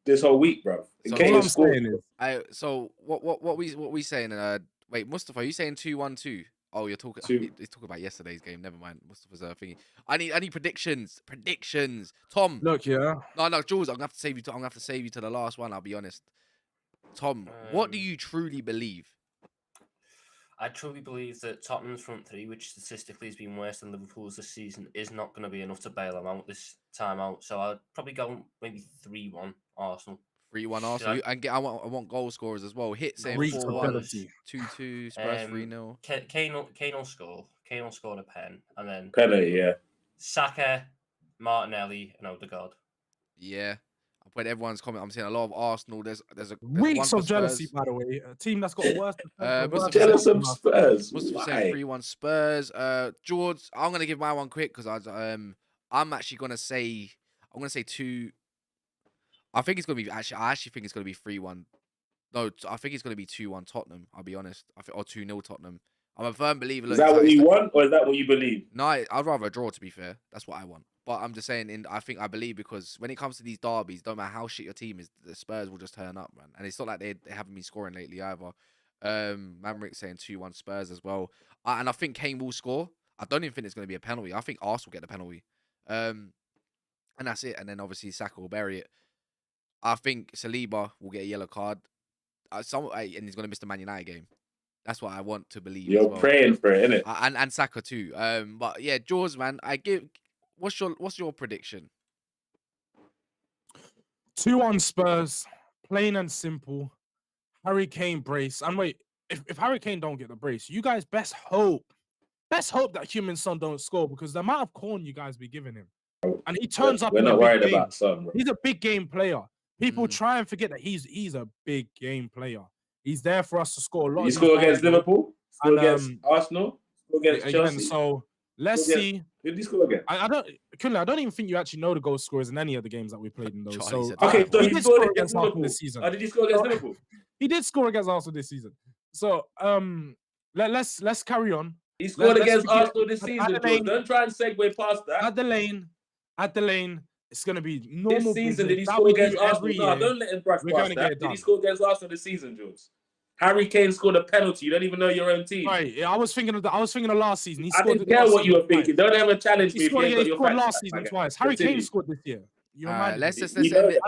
this whole week, bro. So what I'm saying is, so what we saying? Wait, Mustafa, are you saying 2-1-2? Oh, you're talking. He's talking about yesterday's game. Never mind. Mustafa's thingy. I need predictions. Predictions. Tom. Look, yeah. No, Jules. I'm gonna have to save you. I'm gonna have to save you to the last one. I'll be honest. Tom, what do you truly believe? I truly believe that Tottenham's front three, which statistically has been worse than Liverpool's this season, is not going to be enough to bail them out this time out. So I'd probably go maybe 3-1 Arsenal. 3-1 Arsenal. And I want goal scorers as well. Hit saying 4-1, 2-2, Spurs 3-0. Kane will score. Kane will score a pen, and then Peche, yeah. Saka, Martinelli, and Odegaard. Yeah. I put everyone's comment. I'm seeing a lot of Arsenal. There's weeks of jealousy, by the way. A team that's got worse. Jealous of Spurs. Mustafa saying 3-1 Spurs. George, I'm gonna give my one quick because I'm actually gonna say 2. I think it's gonna be I actually think it's gonna be 3-1. No, I think it's gonna be 2-1 Tottenham. I'll be honest. Or 2-0 Tottenham. I'm a firm believer. Is that what you want, or is that what you believe? No, I'd rather a draw. To be fair, that's what I want. But I'm just saying, I believe because when it comes to these derbies, don't matter how shit your team is, the Spurs will just turn up, man. And it's not like they haven't been scoring lately either. Mamrick saying 2-1 Spurs as well. And I think Kane will score. I don't even think it's going to be a penalty. I think Arsenal get the penalty. And that's it. And then obviously Saka will bury it. I think Saliba will get a yellow card. And he's going to miss the Man United game. That's what I want to believe. You're praying for it, innit? And Saka too. But yeah, Jaws, man, what's your prediction? 2-1 Spurs, plain and simple. Harry Kane brace. And wait, if Harry Kane don't get the brace, you guys best hope that Human Son don't score, because the amount of corn you guys be giving him. And he turns up. We're not worried about Son, bro. He's a big game player. People try and forget that he's a big game player. He's there for us to score a lot. He scored against Liverpool, scored against Arsenal, scored against Chelsea. So let's see. Who did he score against? I don't even think you actually know the goal scorers in any of the games that we played in those. So okay, so he did score against Arsenal this season. Did he score against Liverpool? He did score against Arsenal this season. So let's carry on. He scored against Arsenal this season. Don't try and segue past that. At the lane. It's going to be normal. This season, did he score against Arsenal? No, don't let him brush past that. Did he score against Arsenal this season, Jules? Harry Kane scored a penalty. You don't even know your own team. Right. I was thinking of last season. I didn't care what you were thinking. Don't ever challenge me. He scored last season twice. Harry Kane scored this year. Let's end it.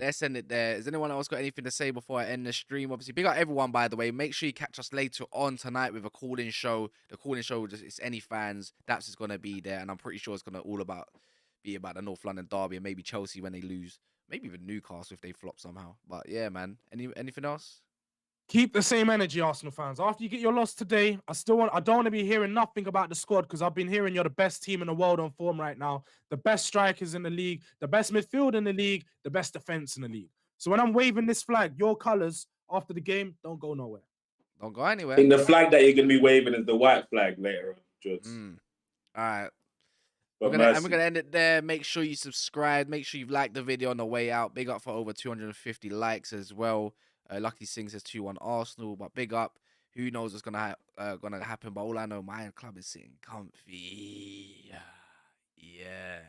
Let's end it there. Has anyone else got anything to say before I end the stream? Obviously, big up everyone, by the way. Make sure you catch us later on tonight with a call-in show. The call-in show, it's any fans. Daps is going to be there, and I'm pretty sure it's going to be about the North London derby and maybe Chelsea when they lose. Maybe even Newcastle if they flop somehow. But yeah, man. Anything else? Keep the same energy, Arsenal fans. After you get your loss today, I don't want to be hearing nothing about the squad, because I've been hearing you're the best team in the world on form right now, the best strikers in the league, the best midfield in the league, the best defense in the league. So when I'm waving this flag, your colors after the game, don't go nowhere. Don't go anywhere. I think the flag that you're going to be waving is the white flag later on, George. All right. We're gonna end it there. Make sure you subscribe. Make sure you've liked the video on the way out. Big up for over 250 likes as well. Lucky Singh says 2-1 Arsenal, but big up. Who knows what's gonna happen? But all I know, my club is sitting comfy. Yeah.